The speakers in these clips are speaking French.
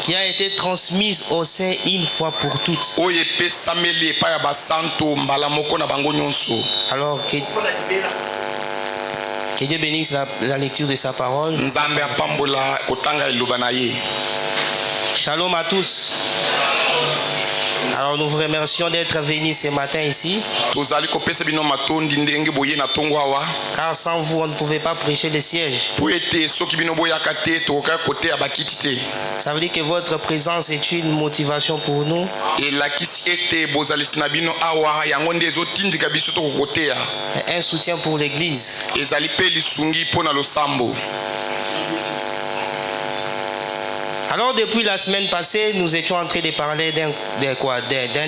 qui a été transmise au sein une fois pour toutes. Alors que Dieu bénisse la lecture de sa parole. Shalom à tous. Alors nous vous remercions d'être venus ce matin ici. Car sans vous, on ne pouvait pas prêcher le siège. Ça veut dire que votre présence est une motivation pour nous. Et un soutien pour l'Église. Alors depuis la semaine passée, nous étions en train de parler d'un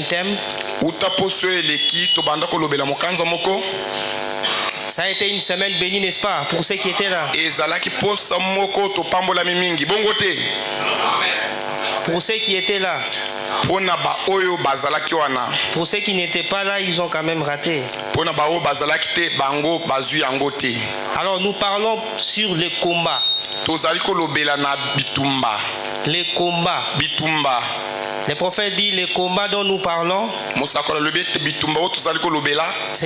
thème. Ça a été une semaine bénie, n'est-ce pas, pour ceux qui étaient là? Pour ceux qui étaient là. Pour ceux qui n'étaient pas là, ils ont quand même raté. Alors nous parlons sur le combat. Les combats. Le prophète dit le combat dont nous parlons, ce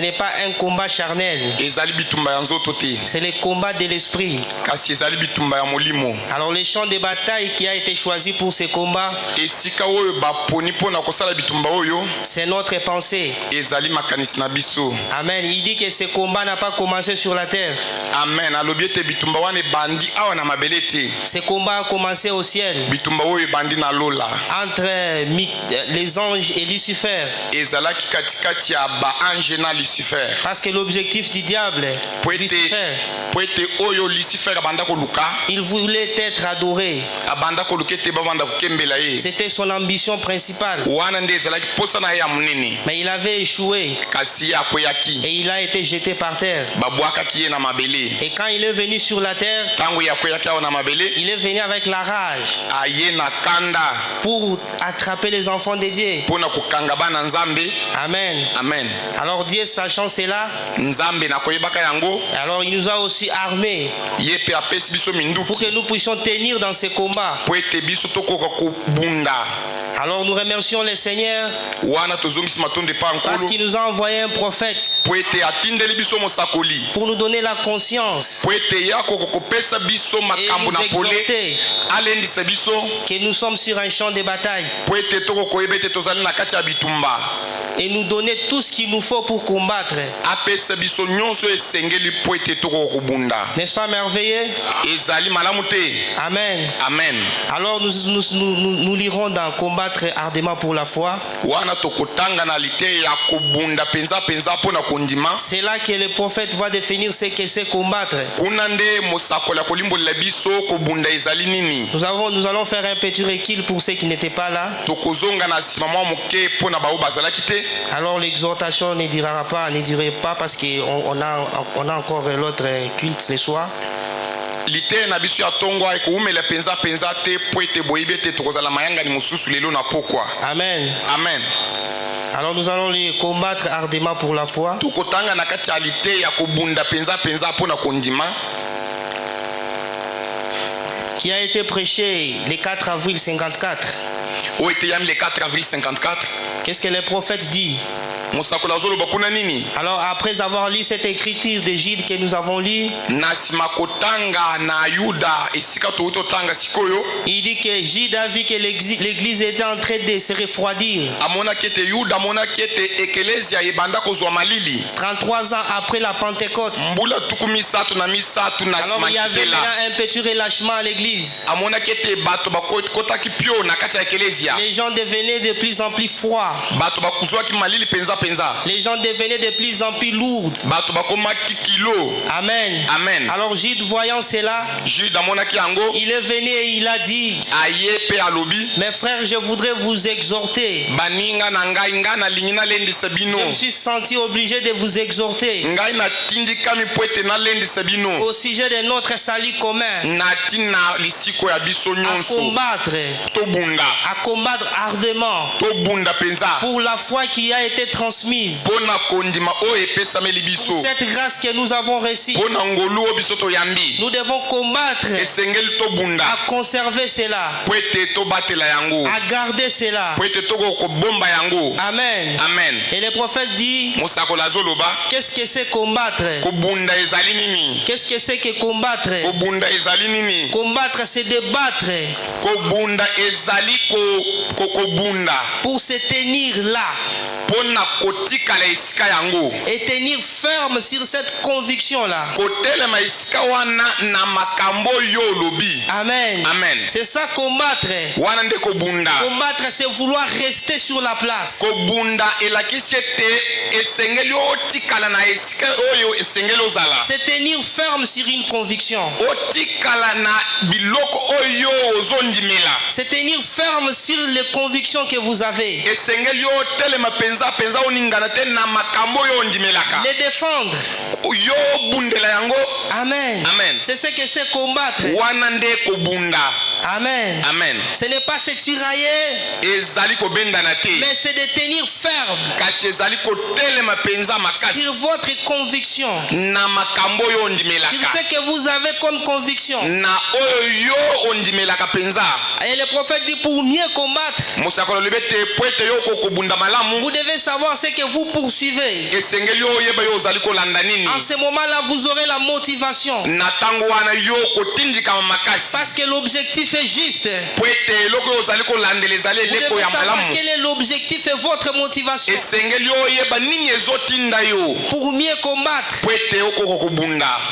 n'est pas un combat charnel. C'est le combat de l'esprit. Alors le champ de bataille qui a été choisi pour ce combat, c'est notre pensée. Amen. Il dit que ce combat n'a pas commencé sur la terre. Amen. Ce combat a commencé au ciel. Entre les anges et Lucifer. Parce que l'objectif du diable, Lucifer, il voulait être adoré. C'était son ambition principale. Mais il avait échoué. Et il a été jeté par terre. Et quand il est venu sur la terre, il est venu avec la rage pour attraper les enfants de Dieu. Amen. Amen. Alors Dieu, sachant cela, alors il nous a aussi armés pour que nous puissions tenir dans ce combat. Alors nous remercions le Seigneur parce qu'il nous a envoyé un prophète pour nous donner la conscience et nous exhorter que nous sommes sur un champ de bataille et nous donner tout ce qu'il nous faut pour combattre. N'est-ce pas merveilleux? Amen. Amen. Alors nous lirons dans Combattre ardemment pour la foi. C'est là que le prophète va définir ce que c'est combattre. Nous allons faire un petit recul pour ceux qui n'étaient pas là. Alors l'exhortation ne durera pas parce qu'on a encore l'autre culte ce soir. Amen. Amen. Alors nous allons les combattre ardemment pour la foi. Qui a été prêché le 4 avril 54. Qu'est-ce que le prophète dit? Alors après avoir lu cette écriture de Jude que nous avons lu, il dit que Jude a vu que l'église était en train de se refroidir. 33 ans après la Pentecôte. Alors il y avait un petit relâchement à l'église. Les gens devenaient de plus en plus froids. Les gens devenaient de plus en plus lourds. Amen. Amen. Alors Jude, voyant cela, il est venu et il a dit: mes frères, je voudrais vous exhorter. Je me suis senti obligé de vous exhorter au sujet de notre salut commun, à combattre ardemment pour la foi qui a été transmise transmise, pour cette grâce que nous avons reçue, nous devons combattre à conserver cela, à garder cela. Amen. Amen. Et le prophète dit, qu'est-ce que c'est combattre? Qu'est-ce que c'est que combattre? Combattre, c'est débattre pour se tenir là et tenir ferme sur cette conviction-là. Amen. Amen. C'est ça combattre. Combattre, c'est vouloir rester sur la place. C'est tenir ferme sur une conviction. C'est tenir ferme sur les convictions que vous avez. Les défendre. Amen. Amen. C'est ce que c'est combattre. Amen. Amen. Ce n'est pas se tirailler, mais c'est de tenir ferme sur votre conviction, sur ce que vous avez comme conviction. Et le prophète dit, pour mieux combattre, vous devez savoir ce que vous poursuivez. En ce moment-là, vous aurez la motivation, parce que l'objectif est juste. Vous devez savoir quel est l'objectif et votre motivation pour mieux combattre.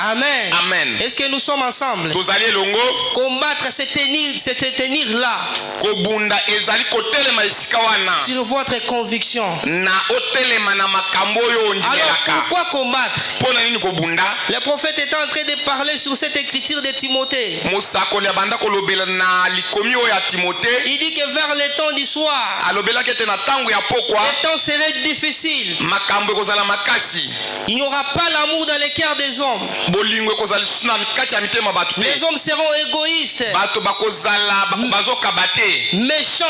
Amen. Amen. Est-ce que nous sommes ensemble? Combattre, c'est tenir là sur votre conviction. Alors pourquoi combattre? Le prophète était en train de parler sur cette écriture de Timothée. Il dit que vers le temps du soir, le temps serait difficile. Il n'y aura pas l'amour dans les cœurs des hommes. Les hommes seront égoïstes, méchants.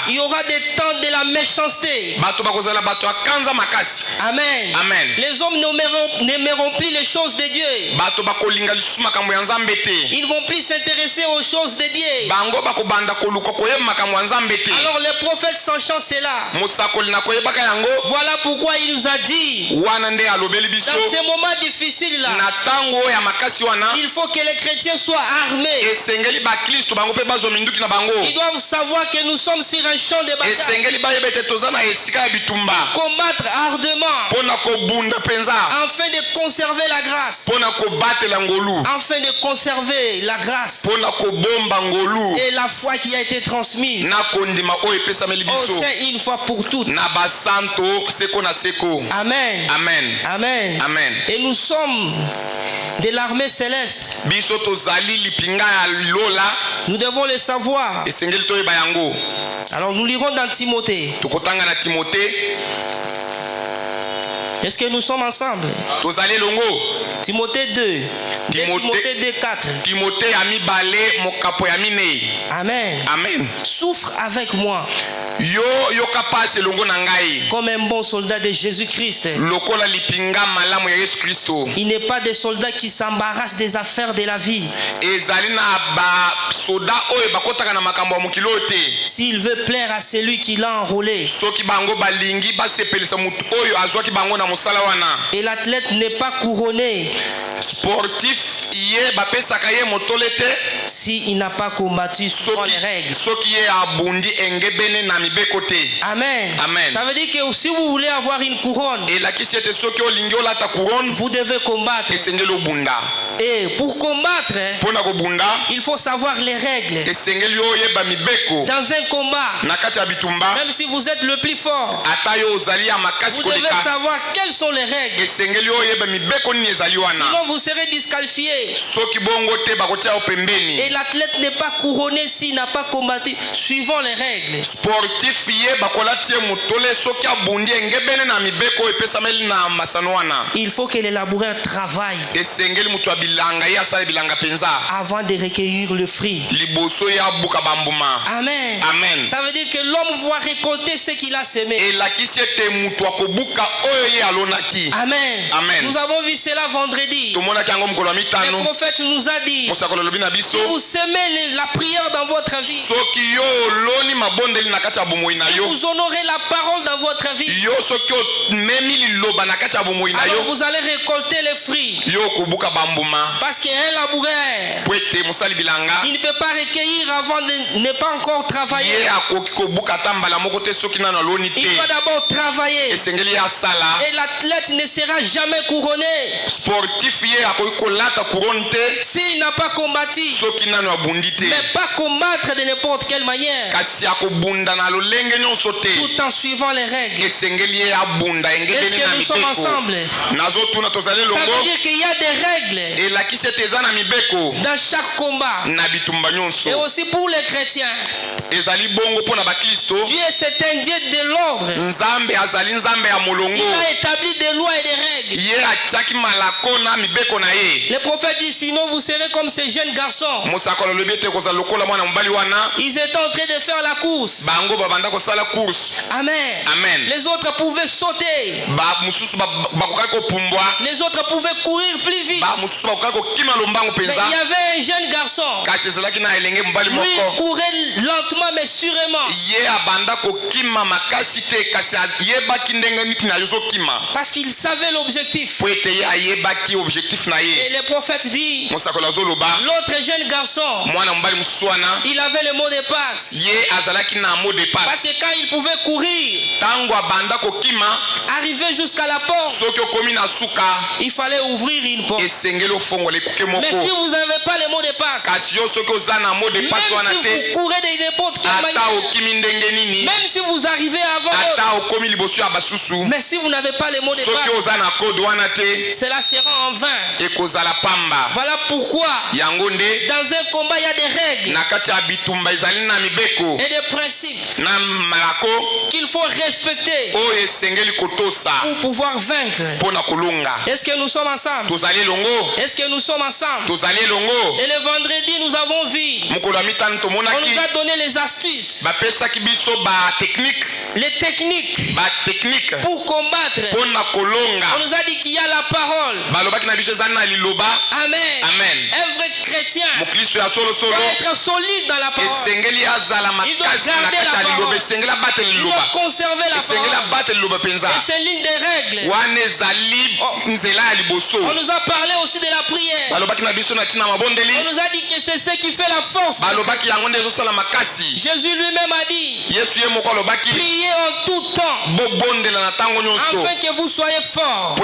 Il y aura des temps de la méchanceté. Amen. Amen. Les hommes n'aimeront plus les choses de Dieu. Ils ne vont plus s'intéresser aux choses de Dieu. Alors le prophète sachant cela, voilà pourquoi il nous a dit, dans ces moments difficiles là, il faut que les chrétiens soient armés. Ils doivent savoir que nous sommes sur un champ de bataille, combattre ardemment afin de conserver la grâce, afin de conserver la grâce et la foi qui a été transmise au sein une fois pour toutes. Amen. Amen. Amen. Amen. Et nous sommes de l'armée céleste. Nous devons le savoir. Alors nous lirons dans Timothée. Est-ce que nous sommes ensemble? Timothée 2. Timothée 2, 4. Amen. Amen. Souffre avec moi comme un bon soldat de Jésus-Christ. Il n'est pas des soldats qui s'embarrassent des affaires de la vie. S'il veut plaire à celui qui l'a enrôlé. Et l'athlète n'est pas couronné s'il n'a pas combattu selon les règles. Amen. Amen. Ça veut dire que si vous voulez avoir une couronne, vous devez combattre. Et pour combattre, il faut savoir les règles. Dans un combat, même si vous êtes le plus fort, vous devez savoir quelles sont les règles. Sinon vous serez disqualifié. côté. Et l'athlète n'est pas couronné s'il n'a pas combattu suivant les règles. Il faut que les laboureurs travaillent avant de recueillir le fruit. Amen. Amen. Ça veut dire que l'homme va récolter ce qu'il a semé. Amen. Amen. Nous avons vu cela vendredi. Le prophète nous a dit, si vous semez la prière dans votre vie, si vous honorez la parole dans votre vie, alors vous allez récolter les fruits. Parce qu'un laboureur, il ne peut pas recueillir avant de ne pas encore travailler. Il doit d'abord travailler. Et l'athlète ne sera jamais couronné s'il n'a pas combattu. Mais pas combattre de n'importe quelle manière, tout en suivant les règles. Est-ce que nous sommes ensemble? Ça veut dire qu'il y a des règles dans chaque combat. Et aussi pour les chrétiens. Dieu c'est un Dieu de l'ordre. Il a établi des lois et des règles. Le prophète dit, sinon vous serez comme ces jeunes garçons. Ils étaient en train de faire la course. Amen. Amen. Les autres pouvaient sauter. Les autres pouvaient courir plus vite. Mais il y avait un jeune garçon. Lui courait lentement mais sûrement. Parce qu'il savait l'objectif. Et le prophète dit, l'autre jeune garçon, il avait le mot de passe. Parce que quand il pouvait courir, arriver jusqu'à la porte, il fallait ouvrir une porte. Mais si vous n'avez pas le mot de passe, même si vous courez de n'importe quelle manière, même si vous arrivez avant l'autre, mais si vous n'avez pas le mot de passe, cela sera en vain. Voilà pourquoi dans un combat il y a des règles et des principes qu'il faut respecter pour pouvoir vaincre. Est-ce que nous sommes ensemble? Est-ce que nous sommes ensemble? Et le vendredi nous avons vu, on nous a donné les astuces, les techniques pour combattre. On nous a dit qu'il y a la parole. Amen. Un vrai chrétien doit être solide dans la parole. Il doit garder la parole. Il doit conserver la parole. Et c'est l'une des règles. On nous a parlé aussi de la prière. On nous a dit que c'est ce qui fait la force. Jésus lui-même a dit, priez en tout temps afin que vous soyez forts.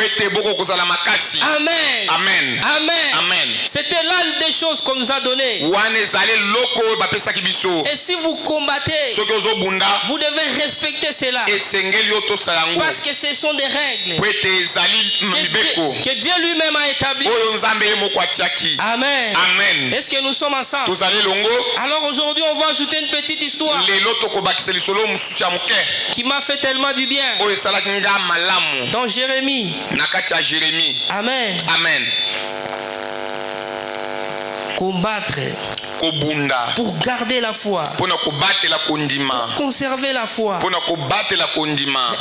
Amen. Amen. Amen. Amen. C'était là des choses qu'on nous a données. Et si vous combattez, vous devez respecter cela. Parce que ce sont des règles que Dieu lui-même a établies. Amen. Amen. Est-ce que nous sommes ensemble? Alors aujourd'hui on va ajouter une petite histoire qui m'a fait tellement du bien. Dans Jérémie. Amen. Amen. Combattre pour garder la foi, pour conserver la foi. Mais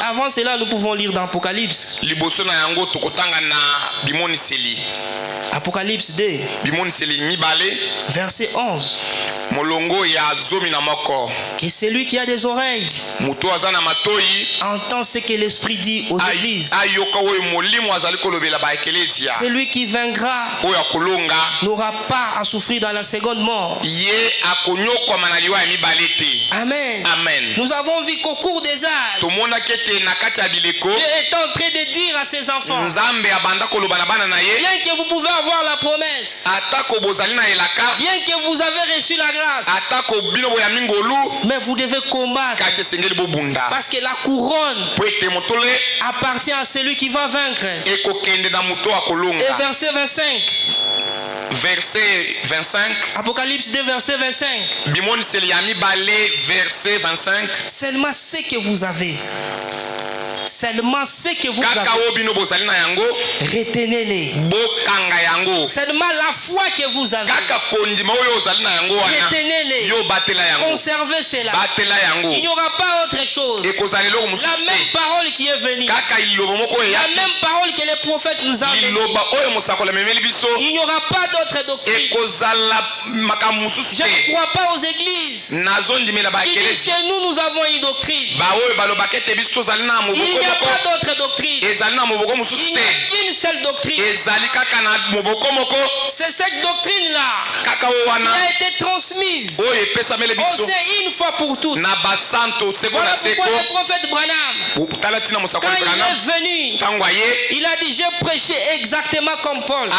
avant cela, nous pouvons lire dans Apocalypse. Apocalypse 2, verset 11. Que celui qui a des oreilles entend ce que l'Esprit dit aux églises. Celui qui vaincra n'aura pas à souffrir dans la seconde mort. Amen. Amen. Nous avons vu qu'au cours des âges, Dieu est en train de dire à ses enfants, bien que vous pouvez avoir la promesse, bien que vous avez reçu la grâce, mais vous devez combattre, parce que la couronne appartient à celui qui va vaincre. Et verset 25, verset 25. Apocalypse 2, verset 25. Bimoni Seliami Balé, verset 25. Seulement ce que vous avez. Seulement ce que vous avez. Retenez-les. Seulement la foi que vous avez. Retenez-les. Conservez cela. Il n'y aura pas autre chose. La même parole qui est venue. La même parole que les prophètes nous ont venue. Il n'y aura pas d'autre doctrine. Je ne crois pas aux églises qui disent que nous avons une doctrine. Il n'y a pas d'autre doctrine. Il n'y a qu'une seule doctrine. C'est cette doctrine-là qui a été transmise. On sait une fois pour toutes. Voilà pourquoi le prophète Branham, quand il est venu, il a dit: j'ai prêché exactement comme Paul.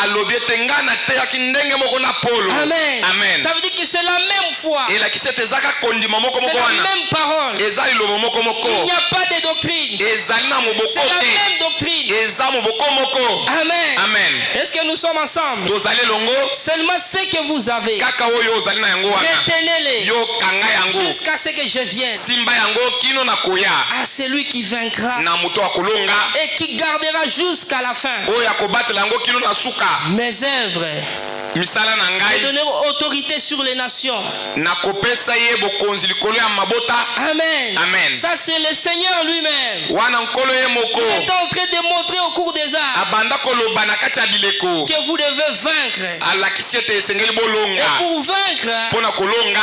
Amen. Amen. Ça veut dire que c'est la même foi. C'est la même parole. Il n'y a pas de doctrine. C'est la même doctrine. Amen. Amen. Est-ce que nous sommes ensemble? Seulement ce que vous avez, retenez-les jusqu'à ce que je vienne. À celui qui vaincra et qui gardera jusqu'à la fin mes œuvres. Et donner autorité sur les nations. Amen. Amen. Ça c'est le Seigneur lui-même. Il est en train de montrer au cours des arts que vous devez vaincre. Et pour vaincre,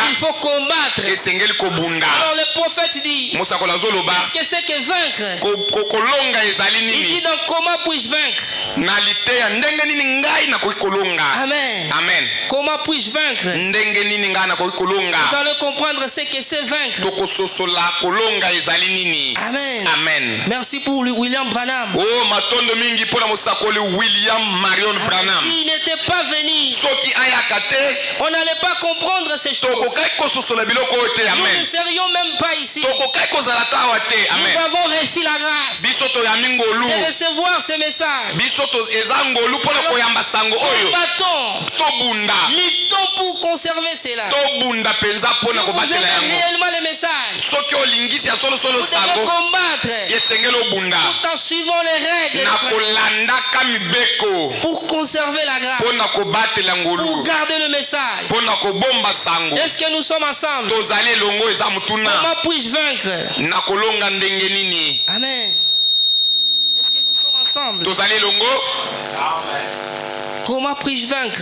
il faut combattre. Alors le prophète dit: qu'est-ce que c'est que vaincre? Il dit: donc comment puis-je vaincre? Amen. Amen. Comment puis-je vaincre? Vous allez comprendre ce que c'est vaincre. Amen. Amen. Merci pour William Branham. S'il n'était pas venu, on n'allait pas comprendre ces choses. Nous ne serions même pas ici. Nous avons reçu la grâce de recevoir ce message. Luttons pour conserver cela. Si vous aimez réellement le message, vous devez combattre tout en suivant les règles pour conserver la grâce, pour garder le message. Est-ce que nous sommes ensemble? Comment puis-je vaincre? Amen. Est-ce que nous sommes ensemble? Comment puis-je vaincre?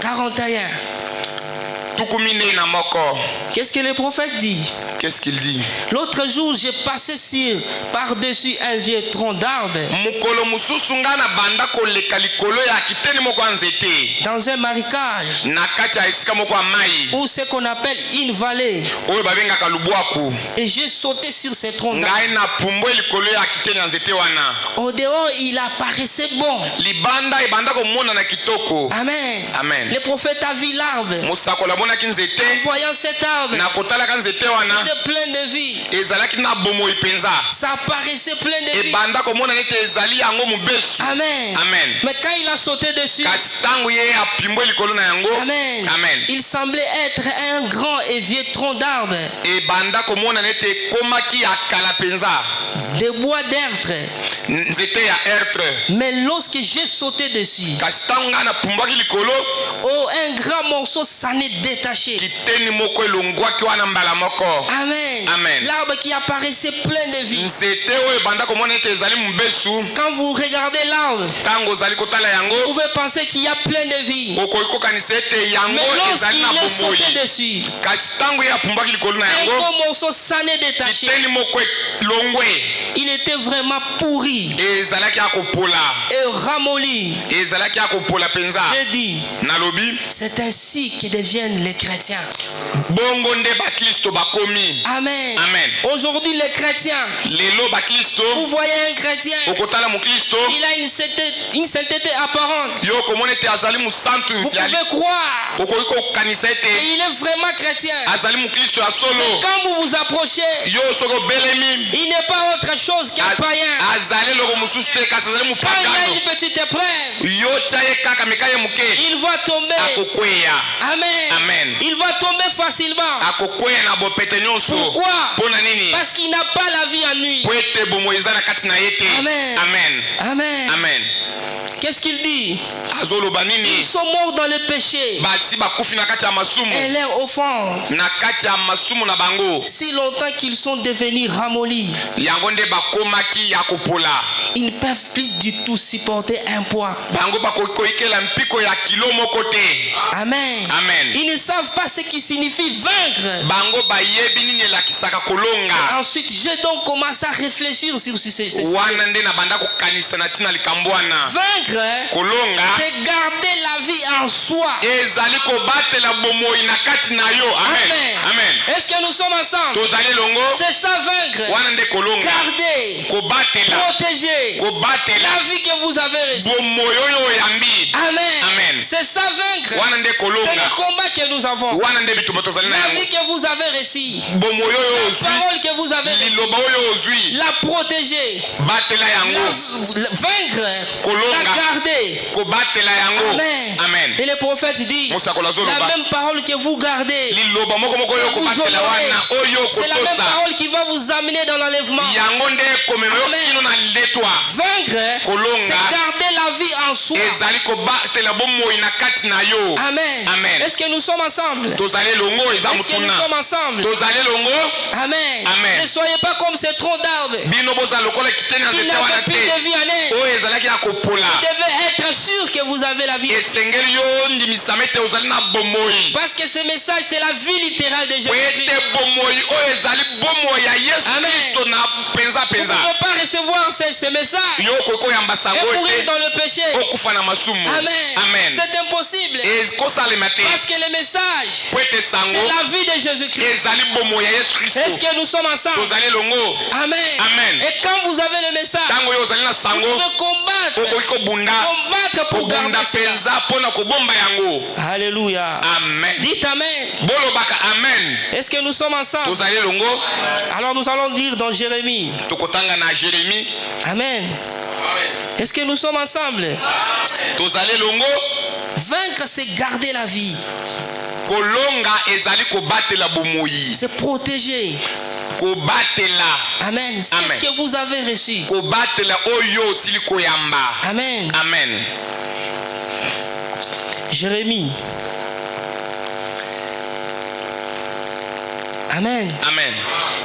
41. Qu'est-ce que le prophète dit? Qu'est-ce qu'il dit? L'autre jour, j'ai passé par-dessus un vieux tronc d'arbre dans un marécage ou ce qu'on appelle une vallée. Et j'ai sauté sur ce tronc d'arbre. Au dehors, il apparaissait bon. Amen. Amen. Le prophète a vu l'arbre. En voyant cet arbre, c'était plein de vie. Ça paraissait plein de vie. Amen. Amen. Mais quand il a sauté dessus, Amen. Amen. Il semblait être un grand et vieux tronc d'arbre. Des bois d'ertre. Mais lorsque j'ai sauté dessus, un grand morceau s'en est détaché. Amen. Amen. L'arbre qui apparaissait plein de vie. Quand vous regardez l'arbre, vous pouvez penser qu'il y a plein de vie. Mais lorsqu'il est sauté dessus, un gros morceau s'en est détaché. Il était vraiment pourri et ramolli. J'ai dit, c'est ainsi que deviennent les chrétiens. Amen. Amen. Aujourd'hui, les chrétiens, vous voyez un chrétien, il a une sainteté apparente. Vous pouvez croire qu'il est vraiment chrétien. Mais quand vous vous approchez, il n'est pas autre chose qu'un païen. Quand il y a une petite épreuve, il va tomber. Amen. Il va tomber facilement. Pourquoi? Parce qu'il n'a pas la vie en lui. Amen. Amen. Amen. Qu'est-ce qu'il dit? Ils sont morts dans le péché et leur offense, si longtemps qu'ils sont devenus ramollis. Ils ne peuvent plus du tout supporter un poids. Amen. Amen. Ils ne savent pas ce qui signifie vaincre. Ensuite, j'ai donc commencé à réfléchir sur ce sujet. Vaincre, c'est garder la vie en soi. Amen. Est-ce que nous sommes ensemble? C'est ça, vaincre. Garder, protéger la vie que vous avez reçue. Amen. C'est ça, vaincre. C'est le combat que nous avons. La vie que vous avez reçue, la parole que vous avez reçue, la protéger, vaincre, la garder. Amen. Et le prophète dit, la même parole que vous gardez, vous honorez, c'est la même parole qui va vous amener dans l'enlèvement. Vaincre, c'est garder la vie en soi. Amen. Est-ce que nous sommes ensemble? Est-ce que nous sommes ensemble? Amen. Ne soyez pas comme ces troncs d'arbres qui n'avaient plus de vie en eux. Vous devez être sûr que vous avez la vie. Parce que ce message, c'est la vie littérale de Jésus-Christ. Amen. Vous ne pouvez pas recevoir ce message et mourir dans le péché. Amen. C'est impossible. Parce que le message, c'est la vie de Jésus-Christ. Est-ce que nous sommes ensemble? Amen. Et quand vous avez le message, vous pouvez combattre pour garder cela. Alléluia. Amen. Dites Amen. Amen. Est-ce que nous sommes ensemble? Alors nous allons dire dans Jérémie. Amen. Est-ce que nous sommes ensemble? Vaincre, c'est garder la vie. C'est protéger. Amen. Ce que vous avez reçu. Amen. Amen. Jérémie. Amen. Amen.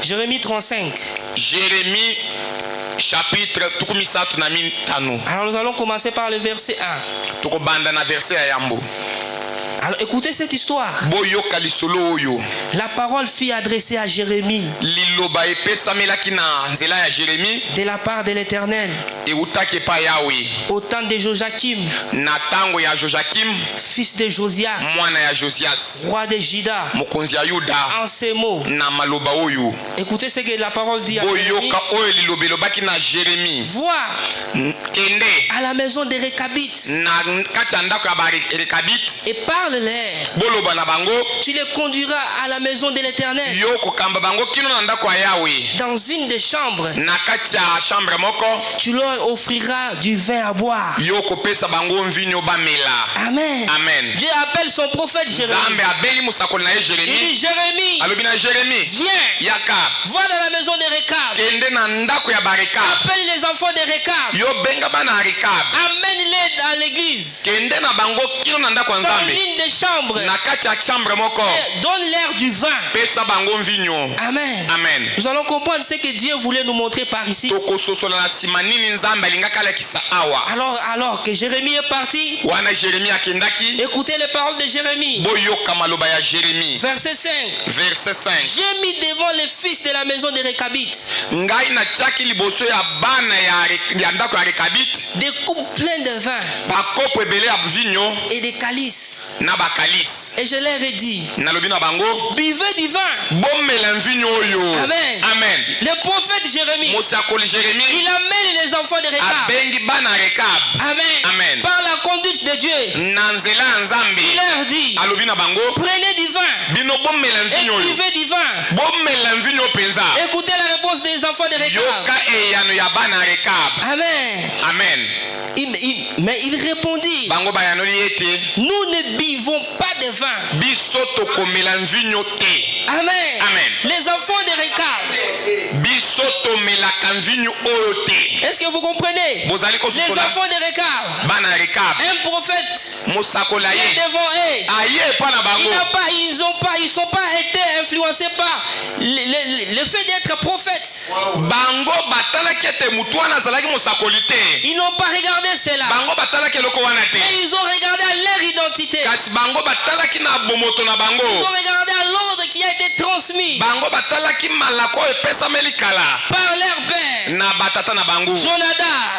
Jérémie 35. Jérémie chapitre 35. Alors nous allons commencer par le verset 1. Alors écoutez cette histoire. La parole fut adressée à Jérémie de la part de l'Éternel au temps de Joachim, fils de Josias, roi de Juda, en ces mots. Écoutez ce que la parole dit à Jérémie. Vois à la maison des Récabites et parle-leur. Tu les conduiras à la maison de l'Éternel dans une des chambres. Tu leur offriras du vin à boire. Amen. Dieu appelle son prophète Jérémie. Il dit Jérémie, viens, va dans la maison des Récabes. Appelle les enfants des Récabes. Amène-les dans l'église. Dans l'une des chambres. Donne-leur du vin. Amen. Nous allons comprendre ce que Dieu voulait nous montrer par ici. Alors que Jérémie est parti, écoutez les paroles de Jérémie. Verset 5. J'ai mis devant les fils de la maison des Récabites des coupes pleines de vin et des calices na bakalis. Et je leur ai dit, nalobi na bango, buvez du vin. bomela mvinyo oyo. Amen. Amen. Le prophète Jérémie, mosakoli Jérémie, il amène les enfants de Rekab. abengi bana Rekab. Amen. Amen. Par la conduite de Dieu, na nzela ya Nzambe, il leur dit, alobi na bango, prenez du vin bino bomela et mvinyo oyo. buvez du vin. bomela mvinyo penza. Écoutez la réponse des enfants de Rekab. yoka eyano ya bana Rekab. Amen. Amen. Mais il répondit, bango bayanoli ete, nous ne buvons pas de vin. biso tokomela mvinyo te. Amen. Amen. Les enfants de Rekab, biso tomelaka mvinyo oyo te. est-ce que vous comprenez? bozali Les kosusola enfants de Rekab, bana Rekab, un prophète mosakola est ye devant eux. aye epa na bango. Ils sont pas été influencés par le fait d'être prophètes. bango batalaki ete mutu wana azalaki mosakoli te. Ils n'ont pas regardé cela. bango batalaki eloko wana te. Mais ils ont regardé à leur identité. kasi bango batalaki na bomoto na bango. Ils ont regardé à l'ordre qui a été transmis bango batalaki malako oyo epesameli kala par leur père, na batata na bango.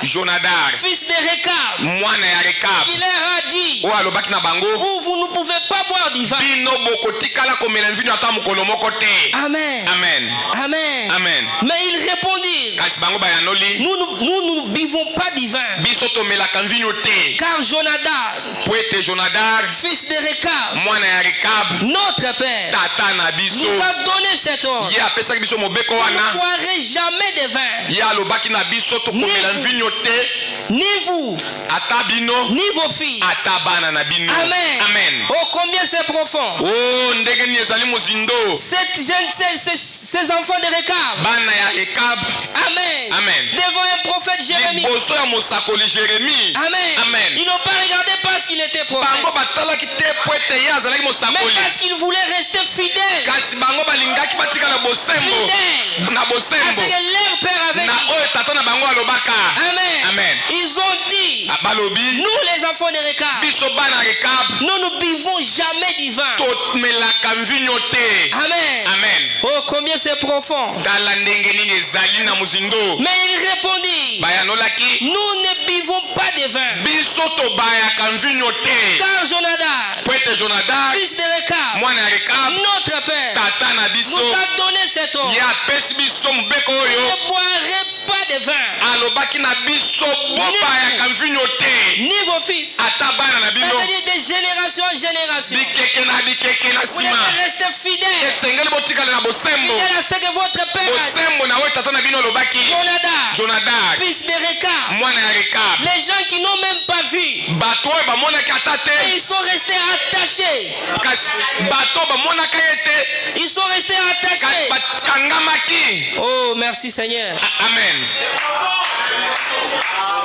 Jonadar, fils de Rekab, mwana ya Rekab, qui leur a dit, oyo alobaki na bango, vous ne pouvez pas boire du vin. bino bokotikala komela mvinyo ata mokolo moko te. Amen. Amen. Amen. Amen. Mais ils répondirent, kasi bango bayanoli, nous ne buvons pas du vin. biso tomelaka mvinyo te. Car Jonadab, po ete Jonadar, fils de Rekab, mwana ya Rekab, notre père, tata na biso, nous a donné cet ordre. ye apesaki biso mobeko Vous wana. ne boirez jamais de vin, ye alobaki na biso tokomela mvinyo te, ni vous, ata bino, ni vos fils. ata bana na bino. Amen. Amen. Oh, combien c'est profond. Oh, ndenge nini ezali mozindo. Ces enfants de Rekab, bana ya Rekab, Amen. Amen. Devant un prophète Jérémie, liboso ya mosakoli Jérémie. Amen. Amen. Ils n'ont pas regardé parce qu'il était prophète, bango batalaki te po ete ye azalaki mais mosakoli, parce qu'ils voulaient rester fidèles. kasi bango balingaki batika na bosembo, Fidèles na à ce bosembo que leur père avait na dit. oyo tata na bango alobaka. Amen. Amen. Ils ont dit, balobi, nous les enfants de Rekab, biso bana Rekab, nous ne buvons jamais du vin. tomelaka mvinyo te. Amen. Amen. Oh, combien c'est profond. tala ndenge nini ezali na mozindo. Mais il répondit, bayanolaki, nous ne buvons pas de vin. biso tobayaka mvinyo te. Car Jonadab, po ete Jonadar, fils de Rekab, mwana ya Rekab, notre père, tata na biso, nous a donné cet ordre. ye apesi biso mobeko oyo, Ne boirez pas de vin, alobaki na biso bobayaka mvinyo te, ni vos fils. ata bana na Ça bino. veut dire de génération en génération. bikeke na bikeke na Vous nsima devez rester fidèles. esengeli botikala na bosembo, Fidèles à ce que votre père a dit. bosembo na oyo tata na bino alobaki. Jonadab, Jonadar, fils de Rekab, mwana ya Rekab, les gens qui n'ont même pas vu, bato oyo bamonaki ata et te, ils sont restés attachés. kasi bato bamonaka ye te, Ils sont restés kasi attachés. bakangamaki. Oh, merci Seigneur. Amen.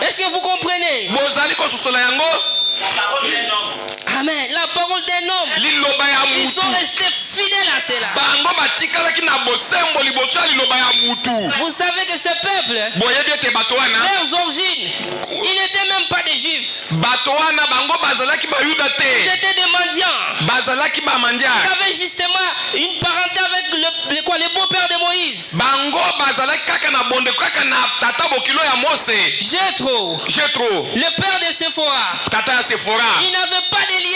Est-ce que vous comprenez? bozali kososola yango. Amen. La parole d'un homme. liloba ya Ils sont mutu, restés fidèles à cela. bango batikalaki na bosembo liboso ya liloba ya mutu. Vous savez que ce peuple, boyebi ete bato wana, leurs origines, ils n'étaient même pas des juifs. bato wana bango bazalaki bayuda te, C'était des mendiants. bazalaki bamandia. Ils avaient justement une parenté avec le beau-père de Moïse. bango bazalaki kaka na bonde kaka na tata bokilo ya Mose, Jéthro, Jetro, le père de Séphora. tata ya Sephora. Il n'avait pas de lien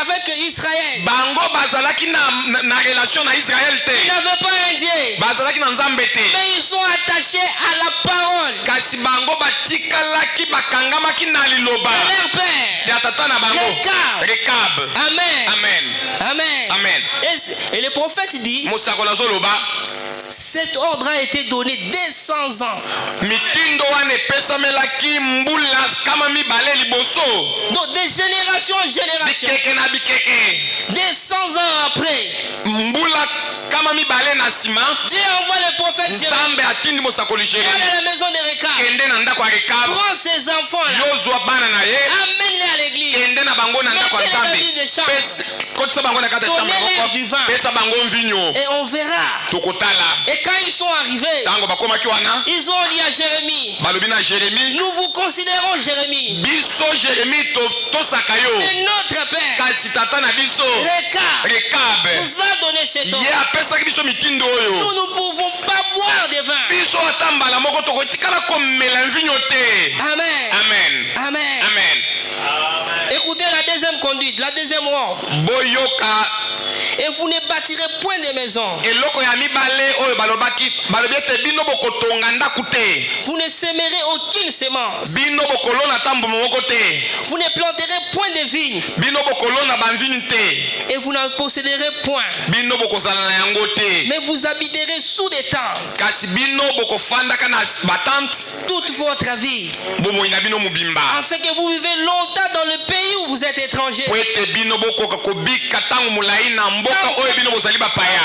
avec Israël. bango bazalaki na relation na Israël Il te, n'avait pas un Dieu. bazalaki na Nzambe te, Mais ils sont attachés à la parole kasi bango batikalaki bakangamaki na liloba de leur père. ya tata na bango Rekab. Rekab. Amen. Amen. Amen. Amen. Et le prophète dit, mosakoli azoloba, cet ordre a été donné dès 100 ans. mitindo wana epesamelaki mbula kama mibale liboso, Donc de génération en génération. bikeke na bikeke, Dès 100 ans après, mbula kama mibale na nsima, Dieu envoie le prophète Jérémie. Nzambe atindi mosakoli Va Jérémie dans la maison de Rekab. kende na ndako ya Rekab, Prends ces enfants-là. yozwa bana na ye, Amène-les à l'église. kende na bango na ndako ya Mettez-les dans Nzambe, une des chambres. kotisa bango na kati ya chambre Donnez-leur moko, du vin. pesa bango mvinyo, Et on verra. tokotala. Et quand ils sont arrivés, Tango bakomaki wana, ils ont dit à Jérémie, balobi na Jérémie, nous vous considérons Jérémie, biso Jérémie tosaka yo, et notre père, kasi tata na biso Rekab, Rekab nous a donné cet ordre. ye apesaki biso mitindo oyo, Nous ne pouvons pas boire de vin. biso ata mbala moko tokotikala komela mvinyo te. Amen. Amen. Amen. Amen. Écoutez la deuxième deuxième conduite, la deuxième rang. Boyoka. Et vous ne bâtirez point de maison. Vous ne sèmerez aucune semence. Vous ne planterez point de vigne. Et vous n'en posséderez point. Mais vous habiterez sous des tentes toute votre vie, afin que vous vivez longtemps dans le pays où vous êtes étrangers. Dans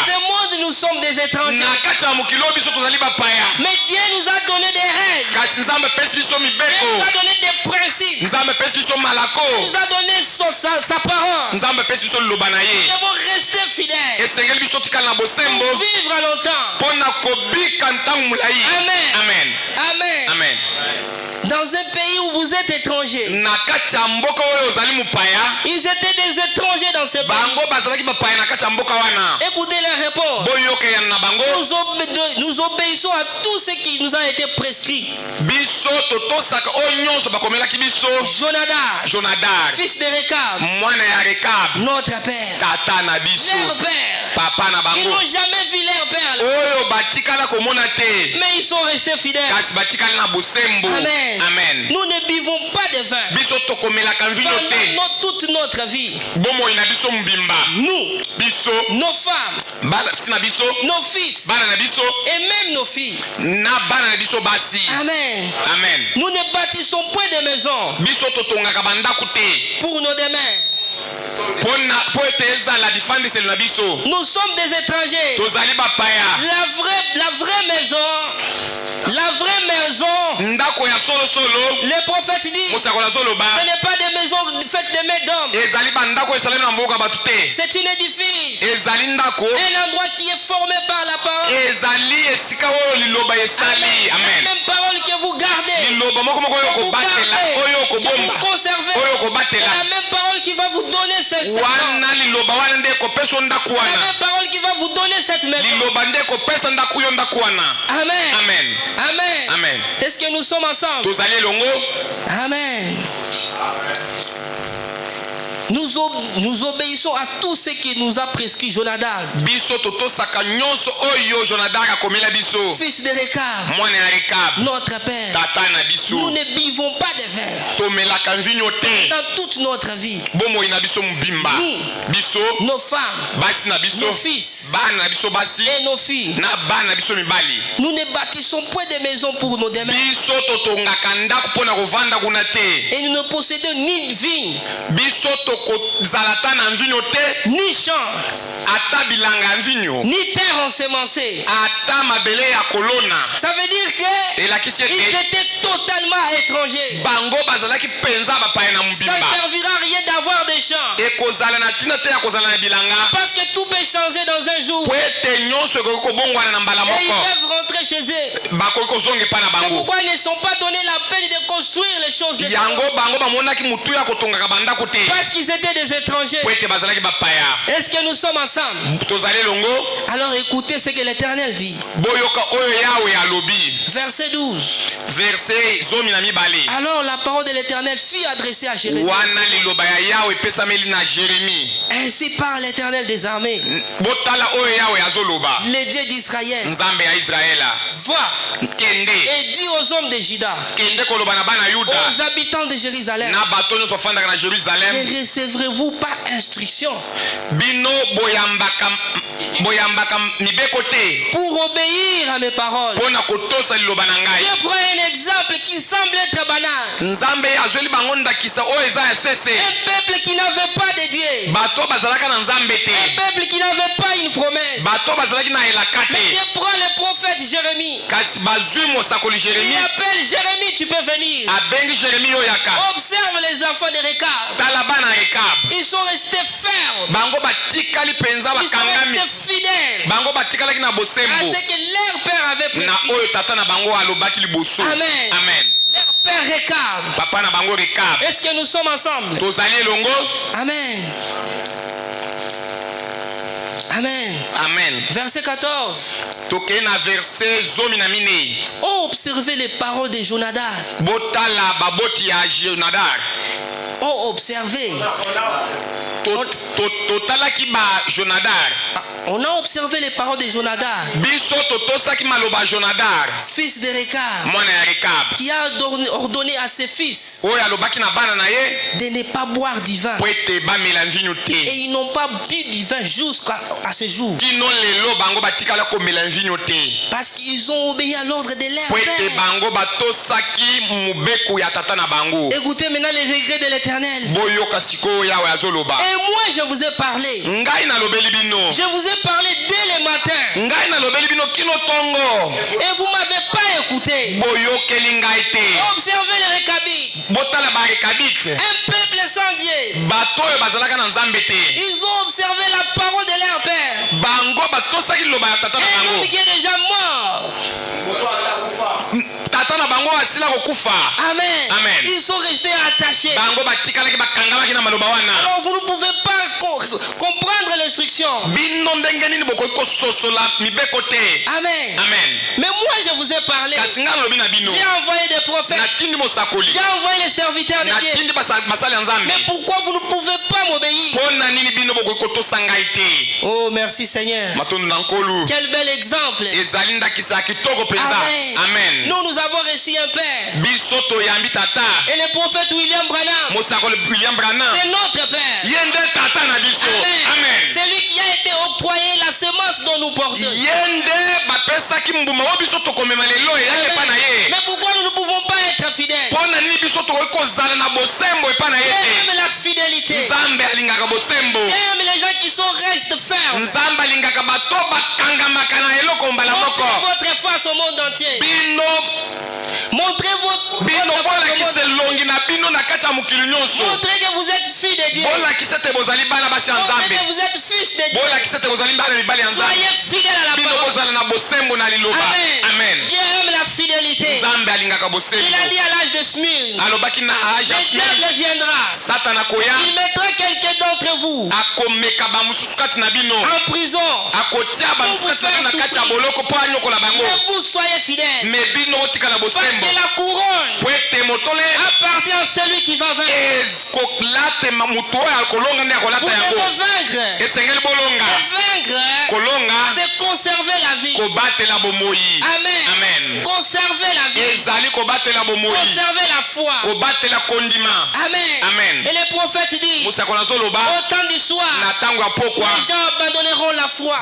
ce monde, nous sommes des étrangers. Mais Dieu nous a donné des règles. Dieu nous a donné des principes. Il nous a donné sa parole. Nous devons rester fidèles pour vivre longtemps. Amen. Amen. Amen. Amen. Dans un pays où vous êtes étrangers, ils étaient des étrangers dans ce pays. Écoutez leur réponse. Nous obéissons à tout ce qui nous a été prescrit. Jonadab, fils de Rekab, notre père, leur père. Ils n'ont jamais vu leur père. Mais ils sont restés fidèles. Amen. Amen. Nous ne buvons pas de vin pendant toute notre vie. Nous, nos femmes, nos fils et même nos filles. Amen. Amen. Nous ne bâtissons point de maison pour nos demeures. Nous sommes des étrangers. La vraie maison, le prophète dit, ce n'est pas des maisons faites de mains d'hommes. C'est une édifice, un endroit qui est formé par la parole. La même parole que vous gardez, que vous conservez, la même parole qui va vous donner cette maison. La même parole qui va vous donner cette maison. Amen. Amen. Amen. Amen. Est-ce que nous sommes ensemble? Amen. Nous obéissons à tout ce qui nous a prescrit Jonadab, fils de Rekab, notre père. Nous ne buvons pas de vin dans toute notre vie. Nous, nos femmes, nos fils et nos filles, nous ne bâtissons point de maison pour nos demeures. Et nous ne possédons ni vigne, ni champ, ni terre ensemencée. Ça veut dire qu'ils étaient totalement étrangers. Ça ne servira à rien d'avoir des champs, parce que tout peut changer dans un jour et ils peuvent rentrer chez eux. C'est pourquoi ils ne sont pas donné la peine de construire les choses de parce qu'ils étaient des étrangers. Est-ce que nous sommes ensemble? Alors écoutez ce que l'Éternel dit. Verset 12. Alors la parole de l'Éternel fut adressée à Jérémie. Ainsi parle l'Éternel des armées, le Dieu d'Israël. Va et dis aux hommes de Juda, aux habitants de Jérusalem, ne recevrez-vous pas instruction pour obéir à mes paroles? Je prends un exemple qui semble être banal. Un peuple qui n'avait pas de Dieu, un peuple qui n'avait pas une promesse. Mais Dieu prend le prophète Jérémie, il appelle Jérémie, tu peux venir. Observe les enfants de Rekab. Ils sont restés fermes, ils sont restés fidèles à ce que leur père avait prédit. Amen. Amen. Leur père Rekab. Est-ce que nous sommes ensemble? Amen. Amen. Amen. Verset 14. Oh, observez les paroles de Jonadab. ont observé. On a observé les paroles de Jonadab, fils de Rekab, qui a ordonné à ses fils de ne pas boire du vin. Et ils n'ont pas bu du vin jusqu'à ce jour. Parce qu'ils ont obéi à l'ordre de leur père. Écoutez maintenant les regrets de l'Éternel. Et moi je vous ai parlé. Je vous ai parlé dès le matin. Et vous ne m'avez pas écouté. Observez les Récabites. Un peuple sans Dieu. Ils ont observé la parole de leur père. Un homme qui est déjà mort. Amen. Amen. Ils sont restés attachés. Alors vous ne pouvez pas comprendre l'instruction. Amen. Amen. Mais moi je vous ai parlé. J'ai envoyé des prophètes. J'ai envoyé les serviteurs de Dieu. Mais pourquoi vous ne pouvez pas m'obéir? Oh merci Seigneur. Quel bel exemple. Amen. Nous avons reçu un père. Et le prophète William Branham. C'est notre père. Amen. C'est lui qui a été octroyé la semence dont nous portons. Mais pourquoi nous ne pouvons pas être fidèles? Dieu aime la fidélité. Dieu aime les gens qui restent fermes. Montrez votre face au monde entier. Montrez votre Montrez que vous êtes fils de Dieu. Montrez que vous êtes fils de Dieu. Soyez fidèles à la parole. Amen. Dieu aime la fidélité. Il a dit à l'âge de Smyrne, le diable viendra. Il mettra quelqu'un d'entre vous en prison pour vous faire souffrir. Mais vous soyez fidèles. Parce que la couronne appartient à celui qui va vaincre. Vous devez vaincre. Et vaincre, c'est conserver la vie. Amen. Conserver la vie. Conserver la foi. Amen. Et les prophètes disent, au temps du soir, les gens abandonneront la foi.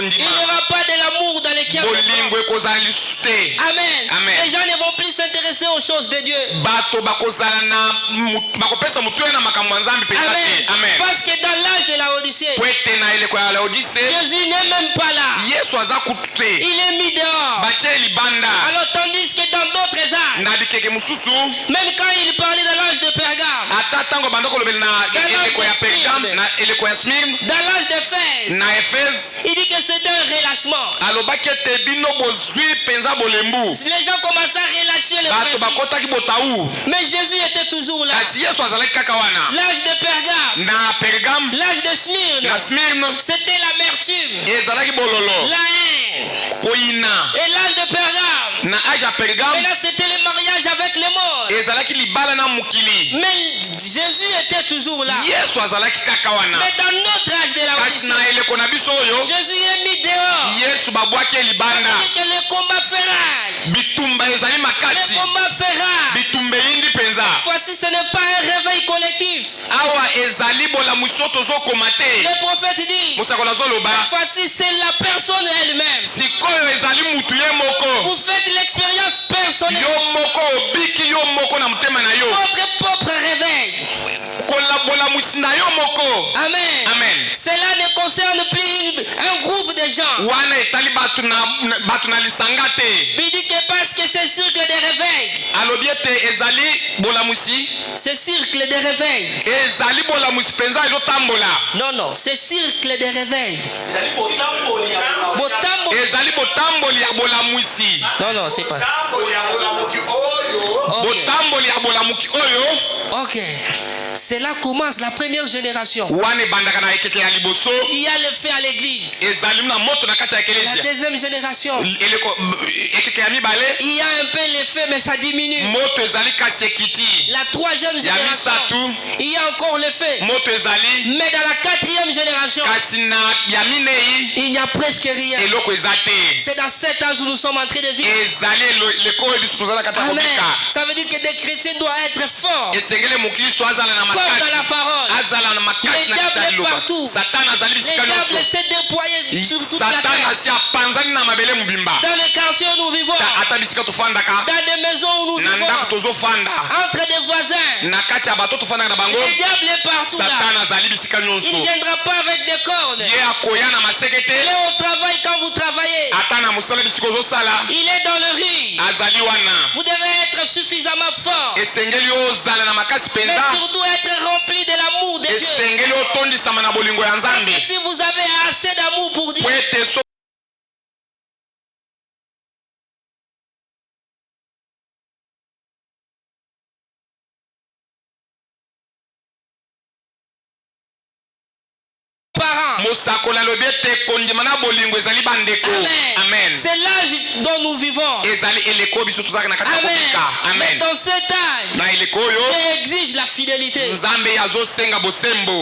Il n'y aura pas de l'amour dans les cœurs. Amen. Les gens ne vont plus s'intéresser aux choses de Dieu. Amen. Parce que dans l'âge de la Odyssée, Jésus n'est même pas là. Il est mis dehors. Alors tandis que dans d'autres âges, même quand il parlait de l'âge de Pergame, dans l'âge d'Éphèse, il dit que c'était un relâchement. Les gens commençaient à relâcher le principe. Mais Jésus était toujours là. L'âge de Pergame, l'âge de Smyrne, c'était l'amertume, la haine. Et l'âge de Pergame, et là c'était le mariage avec les morts. Mais Jésus était toujours là. Mais dans notre âge de la Odyssée, Jésus est mis dehors. C'est-à-dire que le combat fait rage. Le combat fait rage. Cette fois-ci ce n'est pas un réveil collectif. Le prophète dit, cette fois-ci c'est la personne elle-même. Vous faites l'expérience personnelle. Votre propre réveil. Amen. Cela ne concerne plus un groupe de gens. Il dit que parce que c'est cercle de réveil. C'est cercle de réveil. Non, c'est cercle de réveil. Non, c'est pas. Ok. Cela commence la première génération. Il y a le fait à l'église. La deuxième génération, il y a un peu l'effet, mais ça diminue. La troisième génération, il y a encore l'effet. Mais dans la quatrième génération, il n'y a presque rien. C'est dans cet âge où nous sommes en train de vivre. Amen. Ça veut dire que des chrétiens doivent être forts. Forts dans la parole. Les diables est partout. Les diables s'est déployé sur toute la terre. Dans les quartiers où nous vivons, dans des maisons où nous vivons, entre des voisins, le diable est partout là. Il ne viendra pas avec des cordes. Il est au travail quand vous travaillez. Il est dans le riz. Vous devez être suffisamment fort, mais surtout être rempli de l'amour de Dieu. Parce que si vous avez assez d'amour pour Dieu, Amen. C'est l'âge dont nous vivons. Amen. Mais dans cet âge, Dieu exige la fidélité.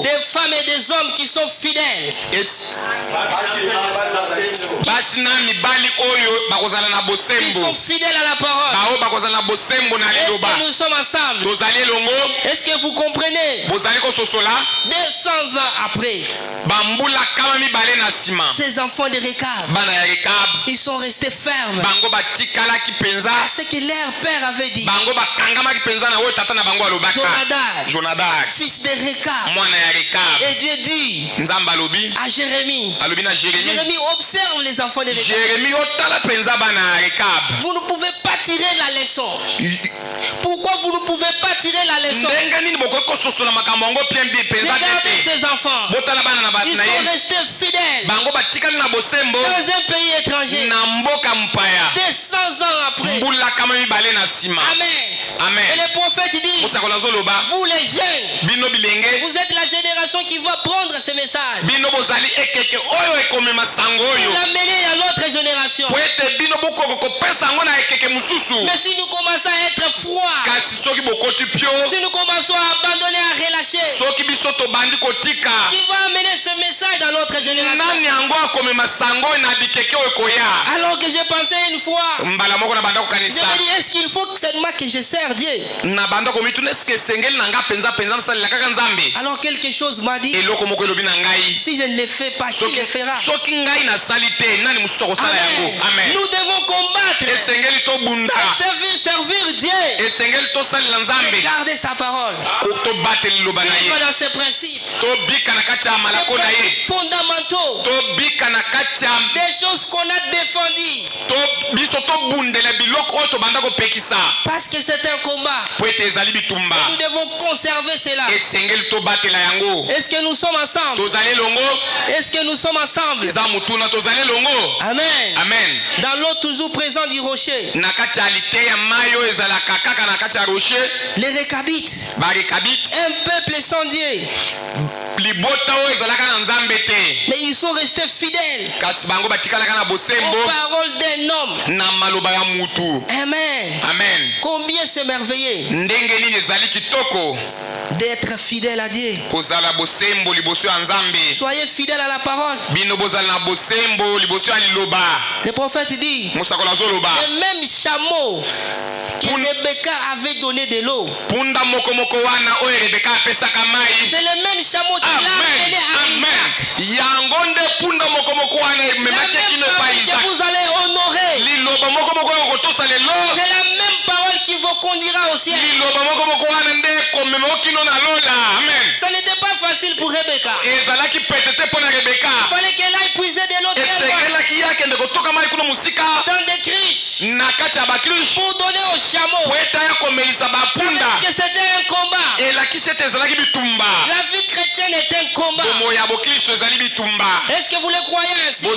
Des femmes et des hommes qui sont fidèles. Qui sont fidèles à la parole. Est-ce que nous sommes ensemble? Est-ce que vous comprenez? 200 ans après, ces enfants de Rekab, ils sont restés fermes à ce que leur père avait dit. Jonadab, fils de Rekab. Et Dieu dit à Jérémie, Jérémie observe les enfants de Rekab. Vous ne pouvez pas tirer la leçon. Pourquoi vous ne pouvez pas tirer la leçon? Regardez ces enfants. Ils sont restés fidèles dans un pays étranger. 200 ans après. Amen. Et le prophète dit, vous les jeunes, vous êtes la génération qui va prendre ce message pour l'amener à l'autre génération. Mais si nous commençons à être froids, si nous commençons à abandonner, à relâcher, qui va amener ce message dans l'autre génération? Alors que j'ai pensé une fois, je me dis, est-ce qu'il faut seulement que je sers Dieu? Alors quelque chose m'a dit, si je ne le fais pas, qui le fera? Amen. Nous devons combattre et servir Dieu et garder sa parole, vivre dans ses principes, des fondamentaux, des choses qu'on a défendues, parce que c'est un combat. Nous devons conserver cela. Est-ce que nous sommes ensemble? Est-ce que nous sommes ensemble? Amen. Dans l'eau toujours présent du rocher, les Rekabites, un peuple sans Dieu, mais ils sont restés fidèles aux paroles d'un homme. Amen. Combien c'est merveilleux d'être fidèle à Dieu. Soyez fidèles à la parole. Le prophète dit, le même chameau que Rebecca avait donné de l'eau, c'est le même chameau qui l'a amené à Isaac. Que vous allez honorer, c'est la même parole qui vous conduira au ciel. Ça n'était pas facile pour Rebecca. Il fallait qu'elle aille puiser de l'eau dans des criches pour donner au chameau. Ça veut dire que c'était un combat. La vie chrétienne est un combat. Est-ce que vous le croyez ainsi? Est-ce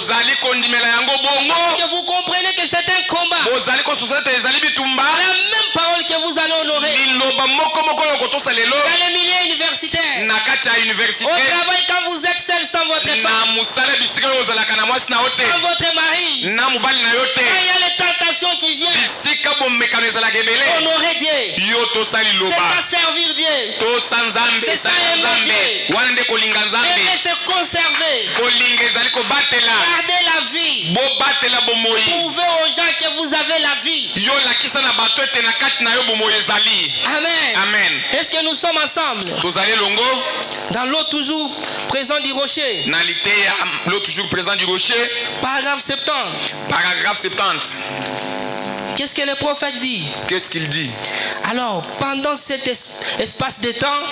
que vous comprenez que c'est un combat? La même parole que vous allez honorer, Dans les milieux universitaires. Au travail, quand vous êtes seul sans votre femme. Sans votre mari. Quand il y a les tentations qui viennent. Honorer Dieu. C'est ça servir Dieu. C'est ça aimer Dieu. Aimer se conserver. Gardez la vie. Prouvez aux gens que vous avez la vie. Amen. Amen. Est-ce que nous sommes ensemble? Dans l'eau toujours présent du rocher. L'eau toujours présent du rocher. Paragraphe 70. Paragraphe 70. Qu'est-ce que le prophète dit? Qu'est-ce qu'il dit? Alors, pendant cet espace de temps,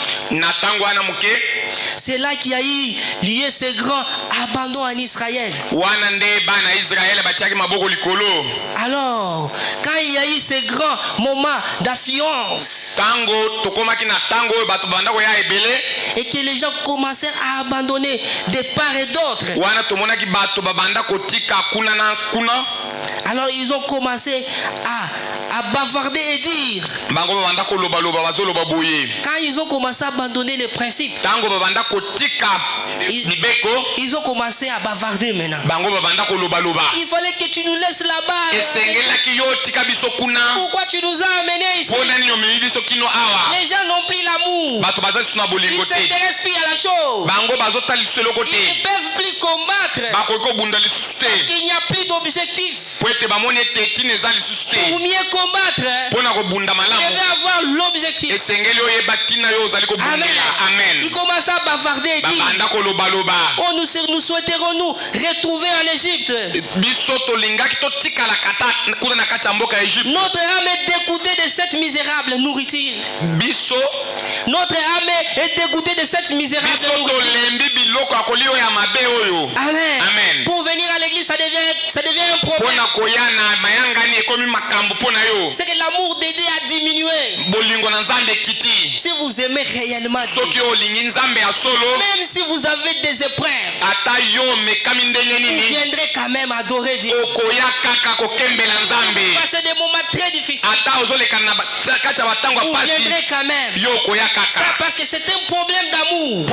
c'est là qu'il y a eu lié ce grand abandon en Israël. Alors, quand il y a eu ce grand moment d'affluence, et que les gens commencèrent à abandonner de part et d'autre, alors ils ont commencé à bavarder et dire. Quand ils ont commencé à abandonner les principes, ils ont commencé à bavarder maintenant. Il fallait que tu nous laisses là-bas. Pourquoi tu nous as amenés ici? Les gens n'ont plus l'amour. Ils ne s'intéressent plus à la chose. Ils ne peuvent plus combattre. Parce qu'il n'y a plus d'objectif. Pour mieux combattre, vous devez avoir l'objectif. Amen. Il commence à bavarder et dire, oh, nous souhaiterons nous retrouver en Égypte. Notre âme est dégoûtée de cette misérable nourriture. Notre âme est dégoûtée de cette misérable nourriture. Amen. Pour venir à l'église, ça devient un problème. C'est que l'amour d'aider a diminué. Si vous aimez réellement Dieu, même si vous avez des épreuves, vous viendrez quand même adorer Dieu. Passez des moments très difficiles, vous viendrez quand même. Ça, parce que c'est un problème d'amour.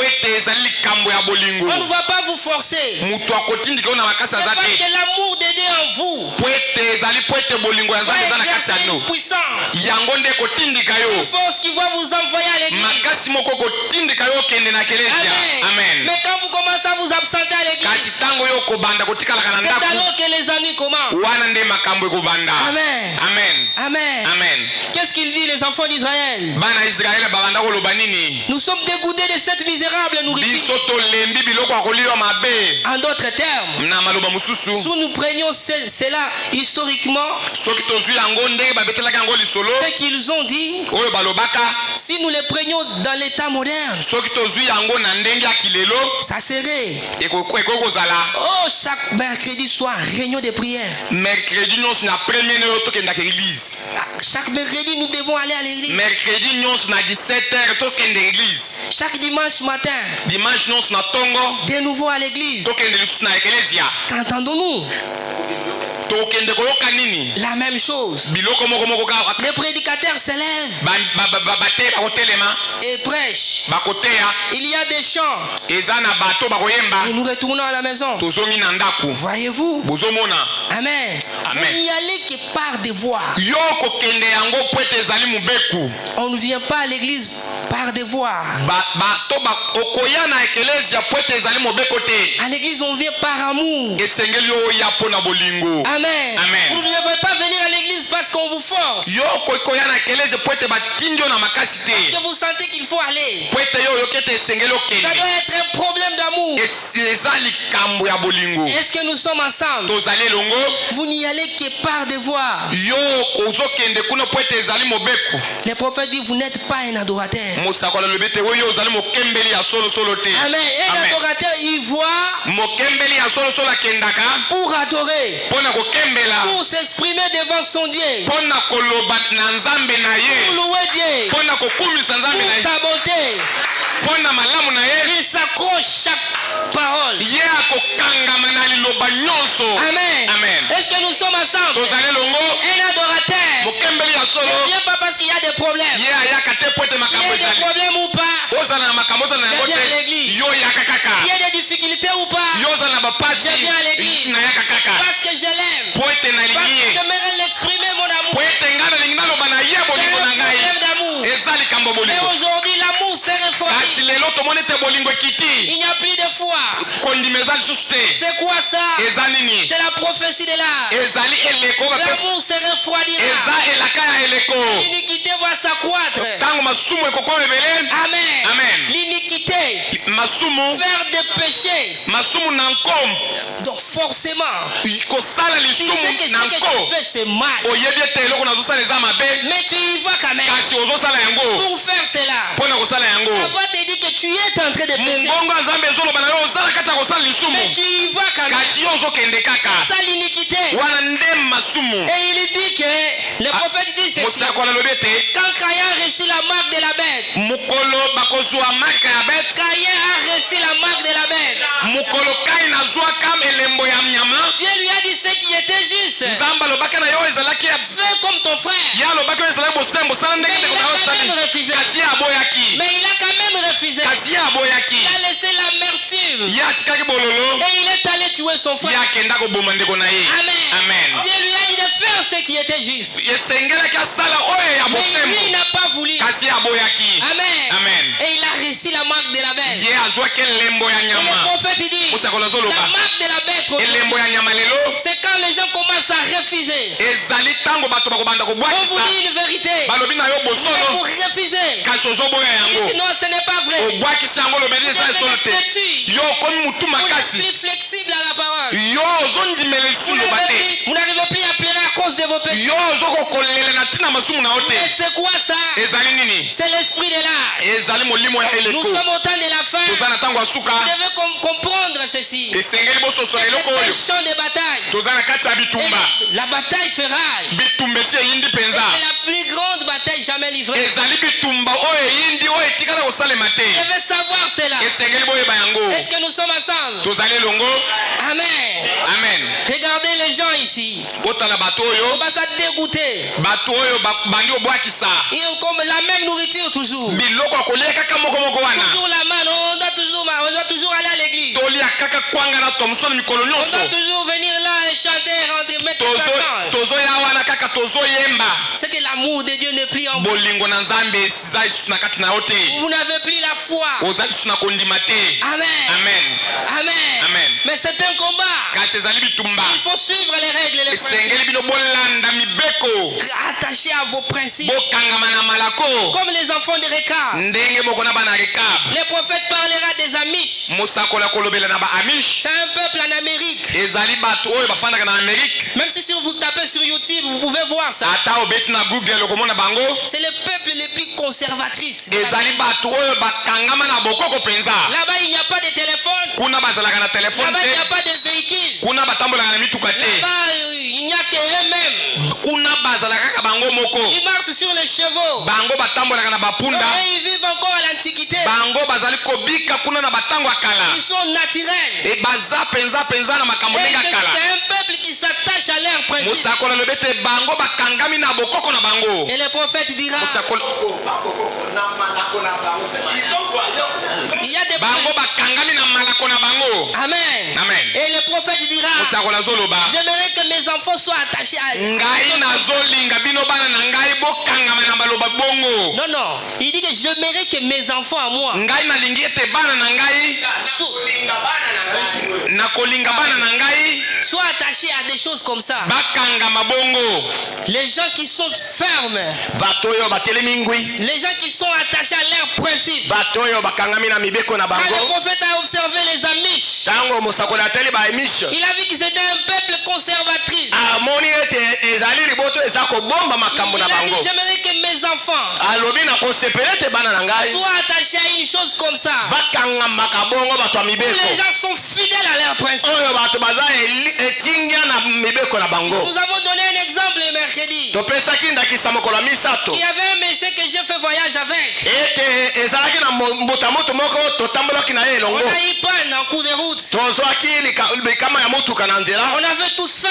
On ne va pas vous forcer. C'est parce que l'amour d'aider en vous une puissance, une force qui va vous envoyer à l'église. Amen. Mais quand vous commencez à vous absenter à l'église, c'est alors que les ennuis commencent. Amen. Qu'est-ce qu'il dit, les enfants d'Israël? Nous sommes dégoûtés de cette misérable nourriture. En d'autres termes, si nous prenions cela historiquement, ce qu'ils ont dit, si nous les prenions dans l'état moderne, ça serait, oh, chaque mercredi soir, réunion de prière. Chaque mercredi, nous devons aller à l'église. Chaque dimanche matin, de nouveau à l'église. Qu'entendons-nous? La même chose. Les prédicateurs s'élèvent et prêchent. Il y a des chants et nous retournons à la maison. Voyez-vous? Amen. Vous n'y allez que par devoir. On ne vient pas à l'église par devoir. À l'église on vient par amour. Amen. Vous ne devez pas venir à l'église parce qu'on vous force. Parce que vous sentez qu'il faut aller. Ça doit être un problème d'amour. Est-ce que nous sommes ensemble? Vous n'y allez que par devoir. Le prophète dit, vous n'êtes pas un adorateur. Amen. Un adorateur, il voit pour adorer, pour s'exprimer devant son Dieu, pour louer Dieu, pour sa bonté. Il s'accroche chaque parole. Amen. Est-ce que nous sommes ensemble? Un adorateur ne vient pas parce qu'il y a des problèmes. Il y a des problèmes ou pas. Je viens à l'église. Il y a des difficultés ou pas. Je viens à l'église. Parce que je l'aime. Parce que j'aimerais l'exprimer mon amour. C'est un problème d'amour. Mais aujourd'hui l'amour s'est refroidi. Il n'y a plus de foi. C'est quoi ça? C'est la prophétie de l'art. L'amour se refroidira. L'iniquité va s'accroître. Amen. L'iniquité. Faire des péchés. Donc forcément. Tu sais que ce que tu fais c'est mal. Mais tu y vas quand même. Pour faire cela. La voix te dit que tu es en train de pécher. Mais tu y vas quand même. C'est ça l'iniquité. Et il dit que le prophète dit ceci. Quand Caïn a reçu la marque de la bête. Caïn a reçu la marque de la bête. Dieu lui a dit ce qui était juste. Fais comme ton frère. Mais il a quand même refusé. Il a laissé l'amertume. Et il est allé tuer son frère. Amen. Dieu lui a dit de faire ce qui était juste. Mais lui n'a pas voulu. Amen. Et il a reçu la marque de la bête. Et le prophète dit la marque de la bête, c'est quand les gens commencent à refuser. On vous dit une vérité. Mais vous refusez. Il dit non, ce n'est pas vrai. Vous êtes têtu. Vous n'êtes plus flexible à la parole. Vous n'arrivez plus à pleurer à cause de vos péchés. Mais c'est quoi ça? C'est l'esprit de l'art. Nous sommes au temps de la fin. Vous devez comprendre ceci. C'est un champ de bataille. Et la bataille fait rage. C'est la plus grande bataille jamais livrée. Je veux savoir cela. Est-ce que nous sommes ensemble? Amen. Regardez les gens ici. On va ça dégoûter. Ils ont comme la même nourriture toujours. Toujours la main. On doit toujours aller à l'église. On doit toujours venir là et chanter et rentrer, mettre c'est que l'amour de Dieu n'est plus en vous. Vous n'avez plus la foi. Amen. Mais c'est un combat. Il faut suivre les règles et les principes. Attachez à vos principes. Comme les enfants de Rekab. Le prophète parlera des Amish. C'est un peuple en Amérique. Même si vous tapez sur YouTube, vous pouvez voir ça. C'est le peuple le plus conservatrice. Là-bas, il n'y a pas de téléphone. Là-bas, il n'y a pas de véhicule. Là-bas, il n'y a qu'eux-mêmes. Ils marchent sur les chevaux. Et ils vivent encore à l'Antiquité. Ils sont naturels. Et c'est un peuple qui s'attache à leurs principes. Et le prophète dira il y a des Amen. Et le prophète dira j'aimerais que mes enfants soient attachés à non. Il dit que j'aimerais que mes enfants à moi soient attachés à des choses comme ça. Les gens qui sont fermes. Les gens qui sont attachés à leurs principes. Quand le prophète a observé les Amish, il a vu que c'était un peuple conservatrice. Il a dit j'aimerais que mes enfants soient attachés à une chose comme ça. Les gens sont fidèles à leurs principes. Nous avons donné un exemple le mercredi. Il y avait un monsieur que j'ai fait voyage avec. On a eu panne en cours de route. On avait tous faim.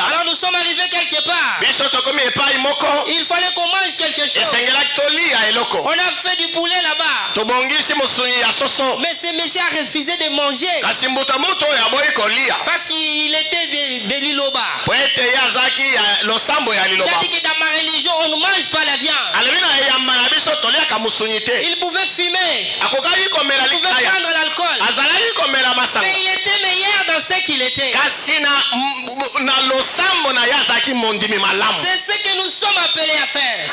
Alors nous sommes arrivés quelque part. Il fallait qu'on mange quelque chose. On a fait du poulet là-bas. Mais ce monsieur a refusé de manger. Parce qu'il était de l'Iloba. Il a dit que dans ma religion, on ne mange pas la viande. Il pouvait fumer. Il pouvait prendre l'alcool. Mais il était meilleur dans ce qu'il était. C'est ce que nous sommes appelés à faire.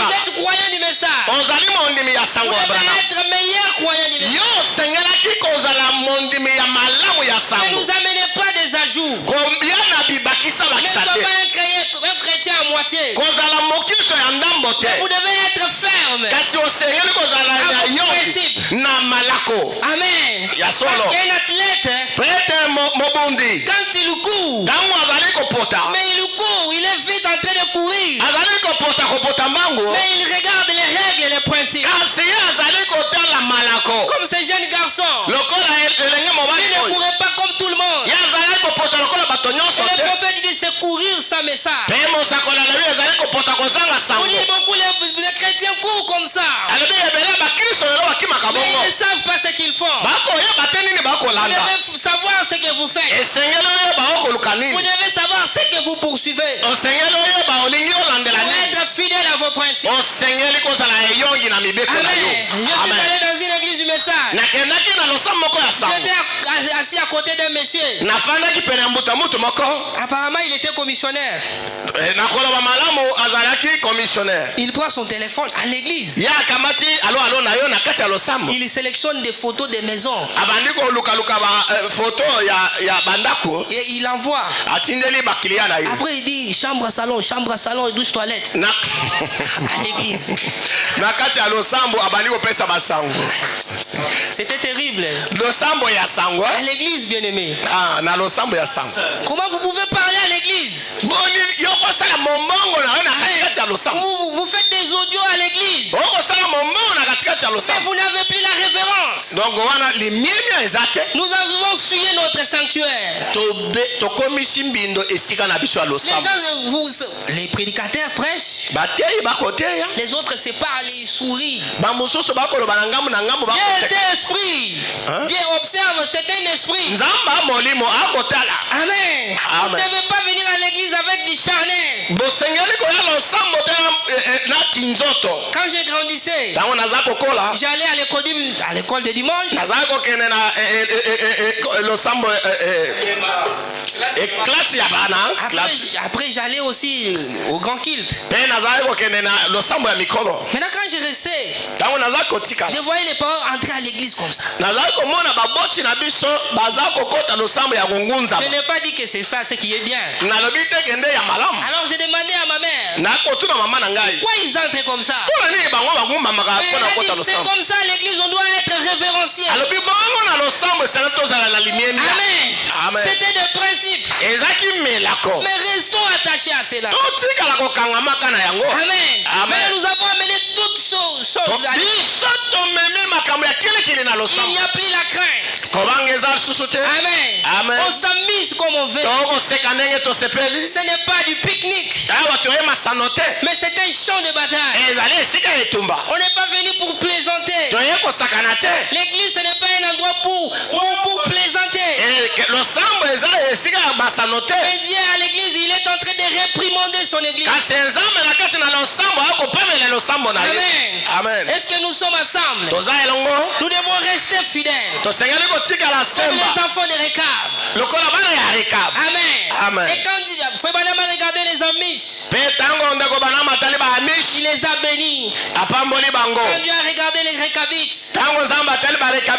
Vous êtes croyants du message. Vous devez être meilleur croyant du message. Ne nous amenez pas des ajouts. Ne soyez pas un chrétien à moitié. Mais vous devez être ferme. À vos principes. Amen. Parce qu'un athlète, quand il court, mais il court, il est vite en train de courir. Mais il regarde les règles et les principes. Comme ces jeunes garçons, il ne courait pas comme tout le monde. Et le prophète dit c'est courir sans message. On dit beaucoup les chrétiens courent comme ça. Mais ils ne savent pas ce qu'ils font. Vous devez savoir ce que vous faites. Vous devez savoir ce que vous poursuivez. Pour être fidèle à vos principes. Amen. Je suis allé dans une église du message. J'étais assis à côté d'un monsieur. Apparemment, il était commissionnaire. Il prend son téléphone à l'église. Il sélectionne des photos des maisons. Et il envoie. Après, il dit chambre, salon et douche, toilette. À l'église. C'était terrible. À l'église, bien aimé. Comment vous pouvez parler à l'église? Vous faites des audios à l'église. Mais vous n'avez plus la révérence. Nous avons souillé notre sanctuaire. Les prédicateurs prêchent. Les autres se parlent et sourient. Dieu est esprit. Dieu observe, c'est un esprit. Amen. Vous ne devez pas venir à l'église avec du charnel. Quand j'ai grandissé, j'allais à l'école de dimanche. Après j'allais aussi au grand kilt. Maintenant quand j'ai resté, je voyais les parents entrer à l'église comme ça. Je n'ai pas dit que c'est ça ce qui est bien. Alors j'ai demandé à ma mère, pourquoi ils entrent comme ça? C'est comme ça à l'église, on doit être révérencié. Amen. C'était des principes. Mais restons attachés à cela. Amen. Mais nous avons amené toutes choses à l'église. Il n'y a plus la crainte. Amen. On s'amuse comme on veut. Ce n'est pas du pique-nique. Mais c'est un champ de bataille. On n'est pas venu pour plaisanter. L'église, ce n'est pas un endroit pour plaisanter. Mais Dieu à l'église, il est en train de réprimander son église. Amen. Est-ce que nous sommes ensemble? Nous devons rester fidèles. Comme les enfants de Rekab. Amen. Et quand Fouebanam a regardé les Amish, il les a bénis. Quand Dieu a regardé les Rekabites,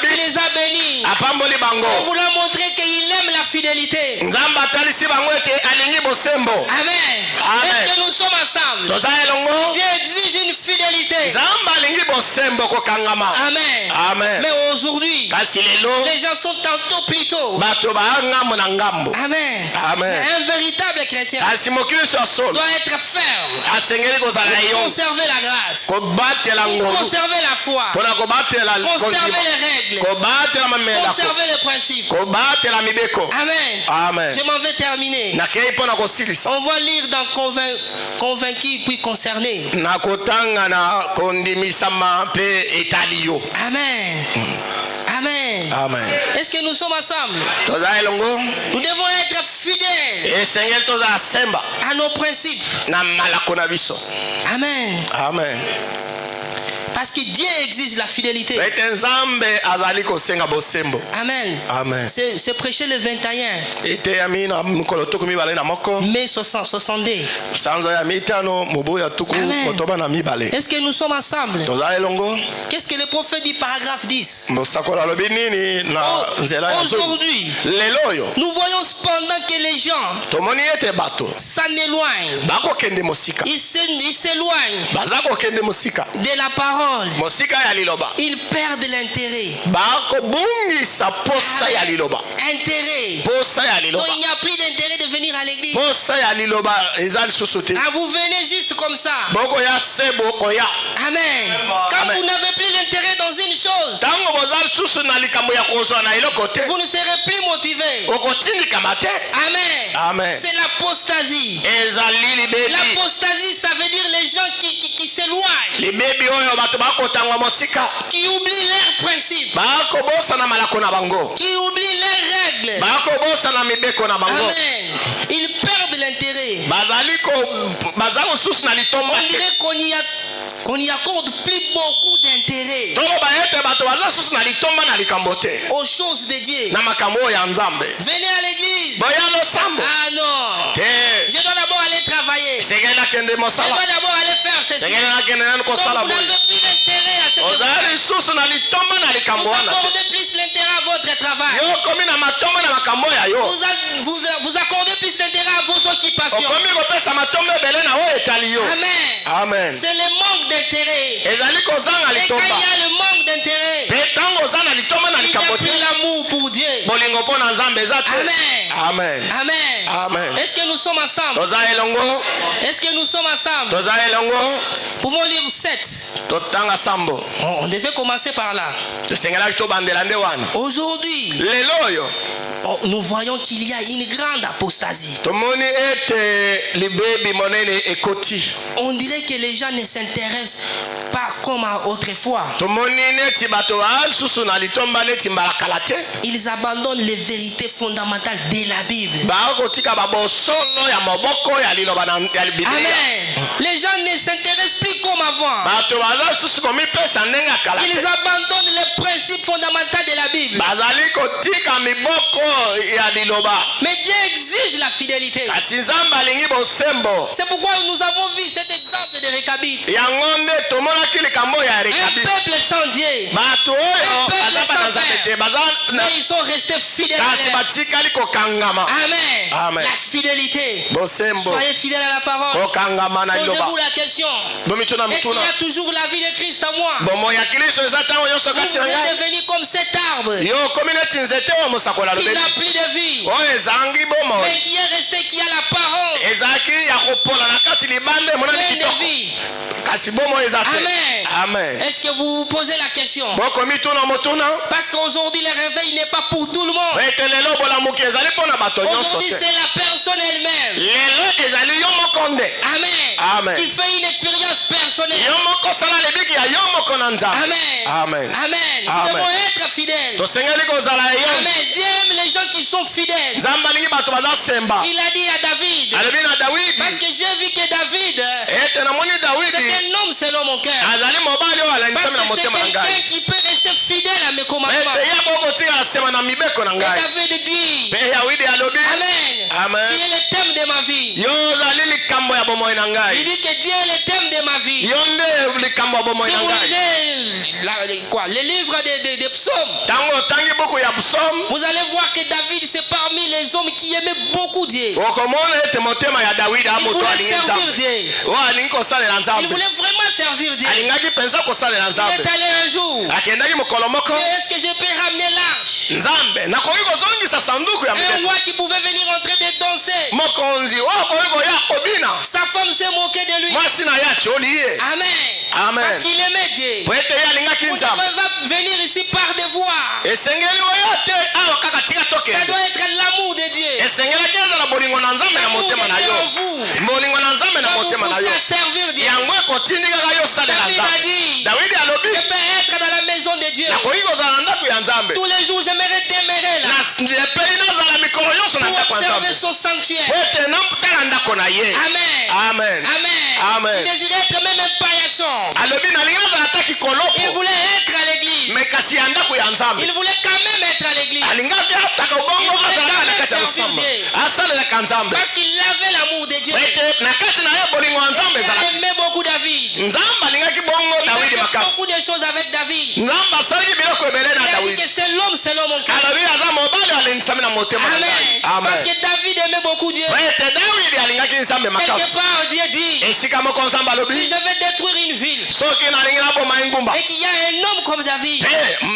il les a bénis. En voulant montrer qu'il aime la fidélité. Amen. Est-ce que nous sommes ensemble? Dieu exige exige une fidélité. Amen. Amen. Mais aujourd'hui, les gens sont tantôt plutôt. Amen. Amen. Un véritable chrétien doit être ferme pour conserver la grâce, pour conserver la foi, conserver les règles, conserver les principes. Amen. Amen. Je m'en vais terminer. On va lire dans Convaincu puis Concerné. Amen. Amen. Amen. Est-ce que nous sommes ensemble? Nous devons être fidèles à nos principes. Amen. Amen. Parce que Dieu exige la fidélité. Amen. Amen. C'est prêché le 21 mai 62. Amen. Est-ce que nous sommes ensemble? Qu'est-ce que le prophète dit, paragraphe 10? Aujourd'hui, nous voyons cependant que les gens s'en éloignent. Ils s'éloignent de la parole. Ils perdent l'intérêt. Intérêt. Donc il n'y a plus d'intérêt de venir à l'église. Vous venez juste comme ça. Amen. Quand vous n'avez plus l'intérêt dans une chose, vous ne serez plus motivé. Amen. C'est l'apostasie. L'apostasie, ça veut dire les gens qui s'éloignent, qui oublient leurs principes, qui oublient leurs règles. Amen. Ils perdent l'intérêt. On dirait qu'on n'y accorde plus beaucoup d'intérêt aux choses de Dieu. Venez à l'église. Ah non. Je dois d'abord aller travailler. Je dois d'abord aller faire ceci. Donc vous n'avez plus d'intérêt à ce que vous accordez plus l'intérêt à votre travail. Vous accordez plus d'intérêt à vos occupations. Amen. C'est le manque d'intérêt. Et quand il y a le manque d'intérêt, il n'y a plus l'amour pour Dieu. Amen. Amen. Est-ce que nous sommes ensemble? Est-ce que nous sommes ensemble? Pouvons lire 7. On devait commencer par là. Aujourd'hui, nous voyons qu'il y a une grande apostasie. On dirait que les gens ne s'intéressent pas comme autrefois. Ils abandonnent les vérités fondamentales de la Bible. Amen. Les gens ne s'intéressent plus comme avant. Ils abandonnent les principes fondamentaux de la Bible. Mais Dieu exige la fidélité. C'est pourquoi nous avons vu cet exemple de Réchabite. Un peuple sans Dieu. Un peuple sans Père. Mais ils sont restés fidèles. Amen. La fidélité. Soyez fidèles à la parole. Posez-vous la question. Est-ce qu'il y a toujours la vie de Christ en moi? Vous voulez devenir comme cet arbre qui n'a plus de vie, mais qui est resté, qui a la parole pleine de vie. Amen. Est-ce que vous vous posez la question? Parce qu'aujourd'hui le réveil n'est pas pour tout le monde. Aujourd'hui c'est la personne elle-même. Amen. Qui fait une expérience personnelle. Amen. Nous devons être fidèles. Amen. Dieu aime les gens qui sont fidèles. Il a dit à David, parce que j'ai vu que David, c'est un homme selon mon cœur. Parce que c'est quelqu'un qui peut rester fidèle à mes commandements. Et David dit, Amen, Amen. Tu es le thème de ma vie. Yo zali likambo ya bomoi na ngai. Il dit que Dieu est le thème de ma vie. Yo nde likambo ya bomoi Si na vous ngai. lisez les livres des psaumes, Tango tangi beaucoup ya psaume. vous allez voir que David c'est parmi les hommes qui aimaient beaucoup Dieu. Okomona ete motema ya David Il amoto voulait alingi servir nzambe. Dieu. Wa ningi kosalela Il nzambe. voulait vraiment servir Dieu. Alingaki penza kosalela Il nzambe. est allé un jour. Akendaki mokolo moko. Mais est-ce que je peux ramener l'arche? Nzambe nakoki kozongisa sanduku ya Un mbele. roi qui pouvait venir en train de danser. Mokonzi okoki koya obina. Sa femme s'est moquée de lui. Mwasi na ya choli ye. Amen. Amen. Parce qu'il aimait Dieu. Po ete ye alingaki On ne nzambe. va venir ici par devoir. Esengeli oyo te awa kaka tika Ça tokende. doit être l'amour de Dieu. Esengelaki ezala bolingo na nzambe na L'amour de motema na Dieu yo. en vous. Bolingo na nzambe na Ça vous motema na pousse yo. à servir Dieu. Yango ekotindi kaka yo salela David a nzambe. dit, Dawidi alobi je peux être dans la maison de Dieu. nakoki kozala na ndako ya nzambe. Tous les jours, j'aimerais demeurer là epei nazala mikolo nyonso na pour ndako ya observer nzambe. son sanctuaire. Po ete natala ndako na ye. Amen. Amen. Amen. Amen. Il désirait être même un paillasson. Alobi nalingi azala ata Il kikolopo. voulait être à l'église. Me kasi ya ndako ya nzambe. Il voulait quand même être à l'église. alingaki ataka ubongo azalaka na kati ya losamba asalelaka nzambe. Parce qu'il avait l'amour de Dieu. ete na kati na ye bolingo ya nzambe Il ezalaka. aimait beaucoup David. nzambe alingaki bongo Il a Dawidi fait makasi. beaucoup de choses avec David. nzambe asalaki biloko ebele Il na a dit Dawidi. que c'est l'homme selon mon cœur. alobi aza mobali alendisami na motema na ngai. Amen. Parce que David aimait beaucoup Dieu. ete Dawidi alingaki nzambe Quelque makasi. part, Dieu dit, esika moko nzambe si alobi je vais détruire une ville soki nalingi naboma engumba et qu'il y a un homme comme David,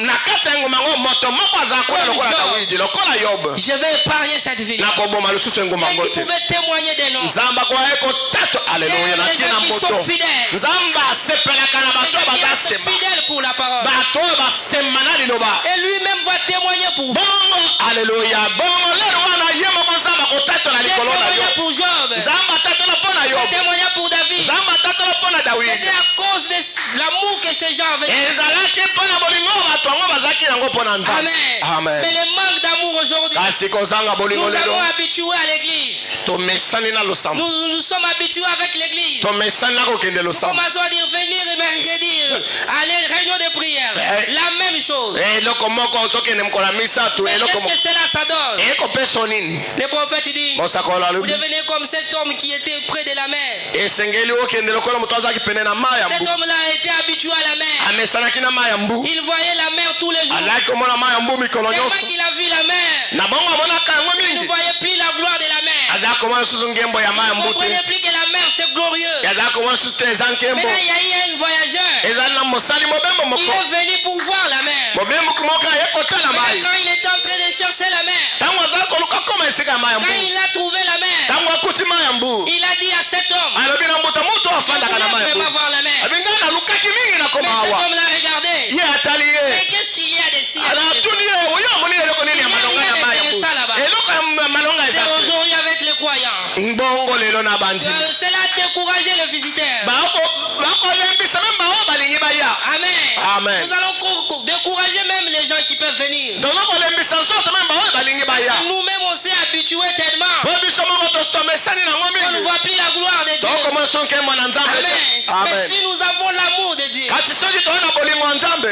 na kati ya engumba yango moto moko azala kuna lokola Dawidi lokola Yob je vais épargner cette ville. nakoboma lisusu engumba Dieu yango qui te. pouvait témoigner des noms. nzambe akoyai kotato aleluya na Les ntina gens qui sont moto. fidèles. nzambe asepelaka na bato oyo Qui baza restent sema fidèles pour la parole. bato oyo basema na liloba Et lui-même va témoigner pour vous. bongo aleluya bongo lelo wana ye moko nzambe akotatola Il likolo na témoigna yo. pour Job. nzambe atatola mpo na Il Yob. témoigna pour David. nzambe atatola mpo na C'était Dawidi. à cause de l'amour que ces gens avaient. ezalaki mpo na bolingo oyo bato yango bazalaki nango mpo na nzambe. Amen. Mais le manque d'amour aujourd'hui, kasi kozanga bolingo nous lelo avons habitué à l'église. tomesani na losambo Nous sommes habitués avec l'église. tomesani na kokende Nous losambo. commençons à dire venir mercredi à la réunion de prière. La même chose. eloko moko tokende mokolo ya misato Mais eloko qu'est-ce que cela ça donne? ekopesa nini Le prophète dit, mosakolo vous alobi devenez comme cet homme qui était près de la mer. esengeli okende lokola moto azalaki pene na mai ya Cet mbu homme-là était habitué à la mer. amesanaki na mai ya mbu Il voyait la mer tous les jours. alaki komona mai ya mbu mikolo Et nyonso quand il a vu la mer, na bongo amonaka yango il ne mingi voyait plus la gloire de la mer. azalaki komona lisusu ngembo ya mai ya Il ne mbu comprenait te plus que la mer c'est glorieux. azalaki komona lisusu te eza nkembo Maintenant il y a eu un voyageur ezali na mosali mobembo qui moko est venu pour voir la mer. mobembo moko aye kotala mai Maintenant quand il était en train de chercher la mer, ntango azali koluka koma esika ya mai ya quand mbu il a trouvé la mer, ntango akuti mai ya mbu il a dit à cet homme, alobi na mbuta moto je afandaka na mai voulais ya mbu vraiment voir la mer. abi ngai nalukaki mingi na Mais koma cet awa homme l'a regardé. ye atali ye Mais qu'est-ce qu'il y a de si anatuni ye oyo amoni eloko nini ya malonga ya mai ya mbu eloko ya malonga eza C'est te. aujourd'hui avec les croyants. mbongo lelo na bandi Cela a découragé le visiteur. bakolembisa meme bao balingi baya Amen. Amen. Nous allons décourager même les gens qui peuvent venir. tozokolembisa nzoto meme bao balingi baya Nous-mêmes on s'est habitués tellement po biso moko tomesani nango qu'on ne mingi voit plus la gloire de Dieu. tokomona so nkembo na nzambe te. Amen. Mais si nous avons l'amour de Dieu, kasi soki toza na bolingo ya nzambe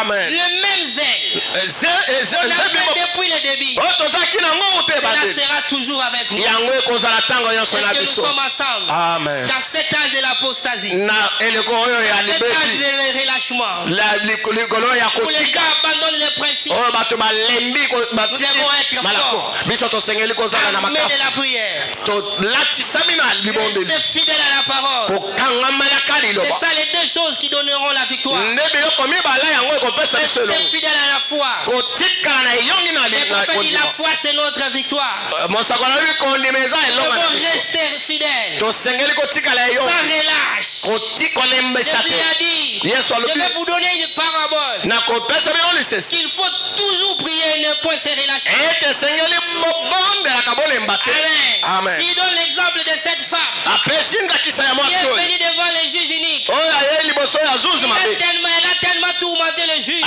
Amen. Le même zèle qu'on a fait depuis le début, oyo tozalaki nango ute cela bande sera toujours avec nous. yango ekozala ntango nyonso na Est-ce que nous biso sommes ensemble amen dans cet âge de l'apostasie, na eleko oyo ya cet âge libeti de relâchement, likolo ya où les kotika gens abandonnent les principes, oyo bato balembi nous devons être malako forts. biso tosengeli kozala na Armés de makasi la prière, tolatisami na libondeli rester fidèles à la parole. kokangamanaka C'est liloba ça les deux choses qui donneront la victoire. nde biloko mibale yango ekopesa biso Rester elongo fidèle à la foi. kotikala na eyongi na Le prophète dit la kondima foi c'est notre victoire. mosako na bibi kondima eza Nous elongo na devons biso rester fidèles, tosengeli kotikala sans eyongi relâche. kolembisa Jésus te a dit, yesu je alobi vais vous donner une parabole. nakopesa bino lisesi Il faut toujours prier et ne point se relâcher. ete esengeli bobondelaka bolemba te Amen. amen Il donne l'exemple de cette femme apesi ndakisa ya qui mwasi est oyo venue devant les juges uniques. oyo aye liboso ya zuzu mabe Elle a tellement tourmenté le juge.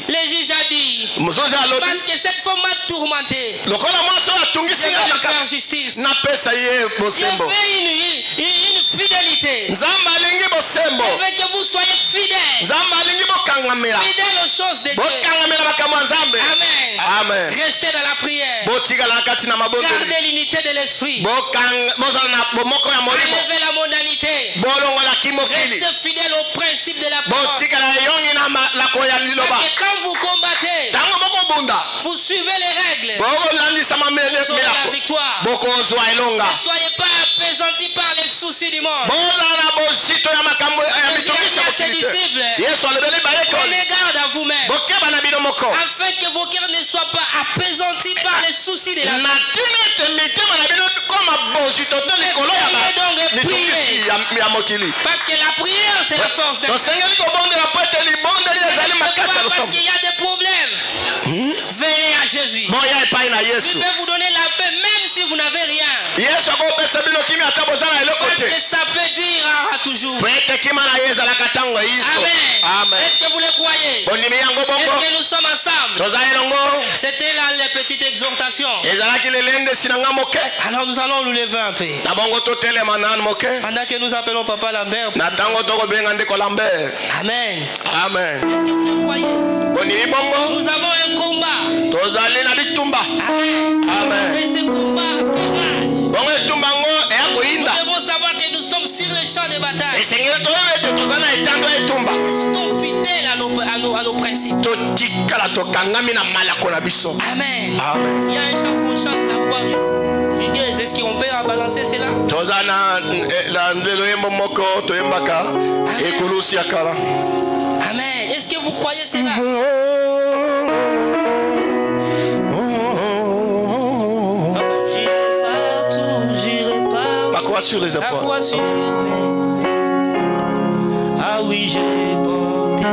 Le juge a dit, parce que cette femme m'a tourmenté, je vais lui faire justice. Il fait une fidélité. Il veut que vous soyez fidèles. Fidèles aux choses de Dieu. Amen. Restez dans la prière. Gardez l'unité de l'esprit. Enlevez la mondanité. Restez fidèles au principe de la parole. Et quand vous combattez, vous suivez les règles. Vous aurez la victoire. Ne soyez pas appesantis par les soucis du monde. Jésus a dit à ses disciples, prenez garde à vous-même, afin que vos cœurs ne soient pas appesantis par les soucis de la vie. Parce que la prière, c'est la force de Dieu. Parce qu'il y a des problèmes. Venez à Jésus. Il peut vous donner la paix même si vous n'avez rien. Parce que ça peut dire à toujours. Amen. Est-ce que vous le croyez? Est-ce que nous sommes ensemble? C'était là les petites exhortations. Alors nous allons nous lever un peu. Pendant que nous appelons Papa Lambert. Amen. Est-ce que vous le croyez? Nous avons un combat. Amen. Et ce combat fait rage. Nous devons savoir que nous sommes sur le champ de bataille. Restons fidèles à nos principes. Amen. Il y a un chant qu'on chante, la gloire. Est-ce qu'on peut balancer cela? Amen. Est-ce que vous croyez cela? Sur les épaules. Ah oui, j'ai porté.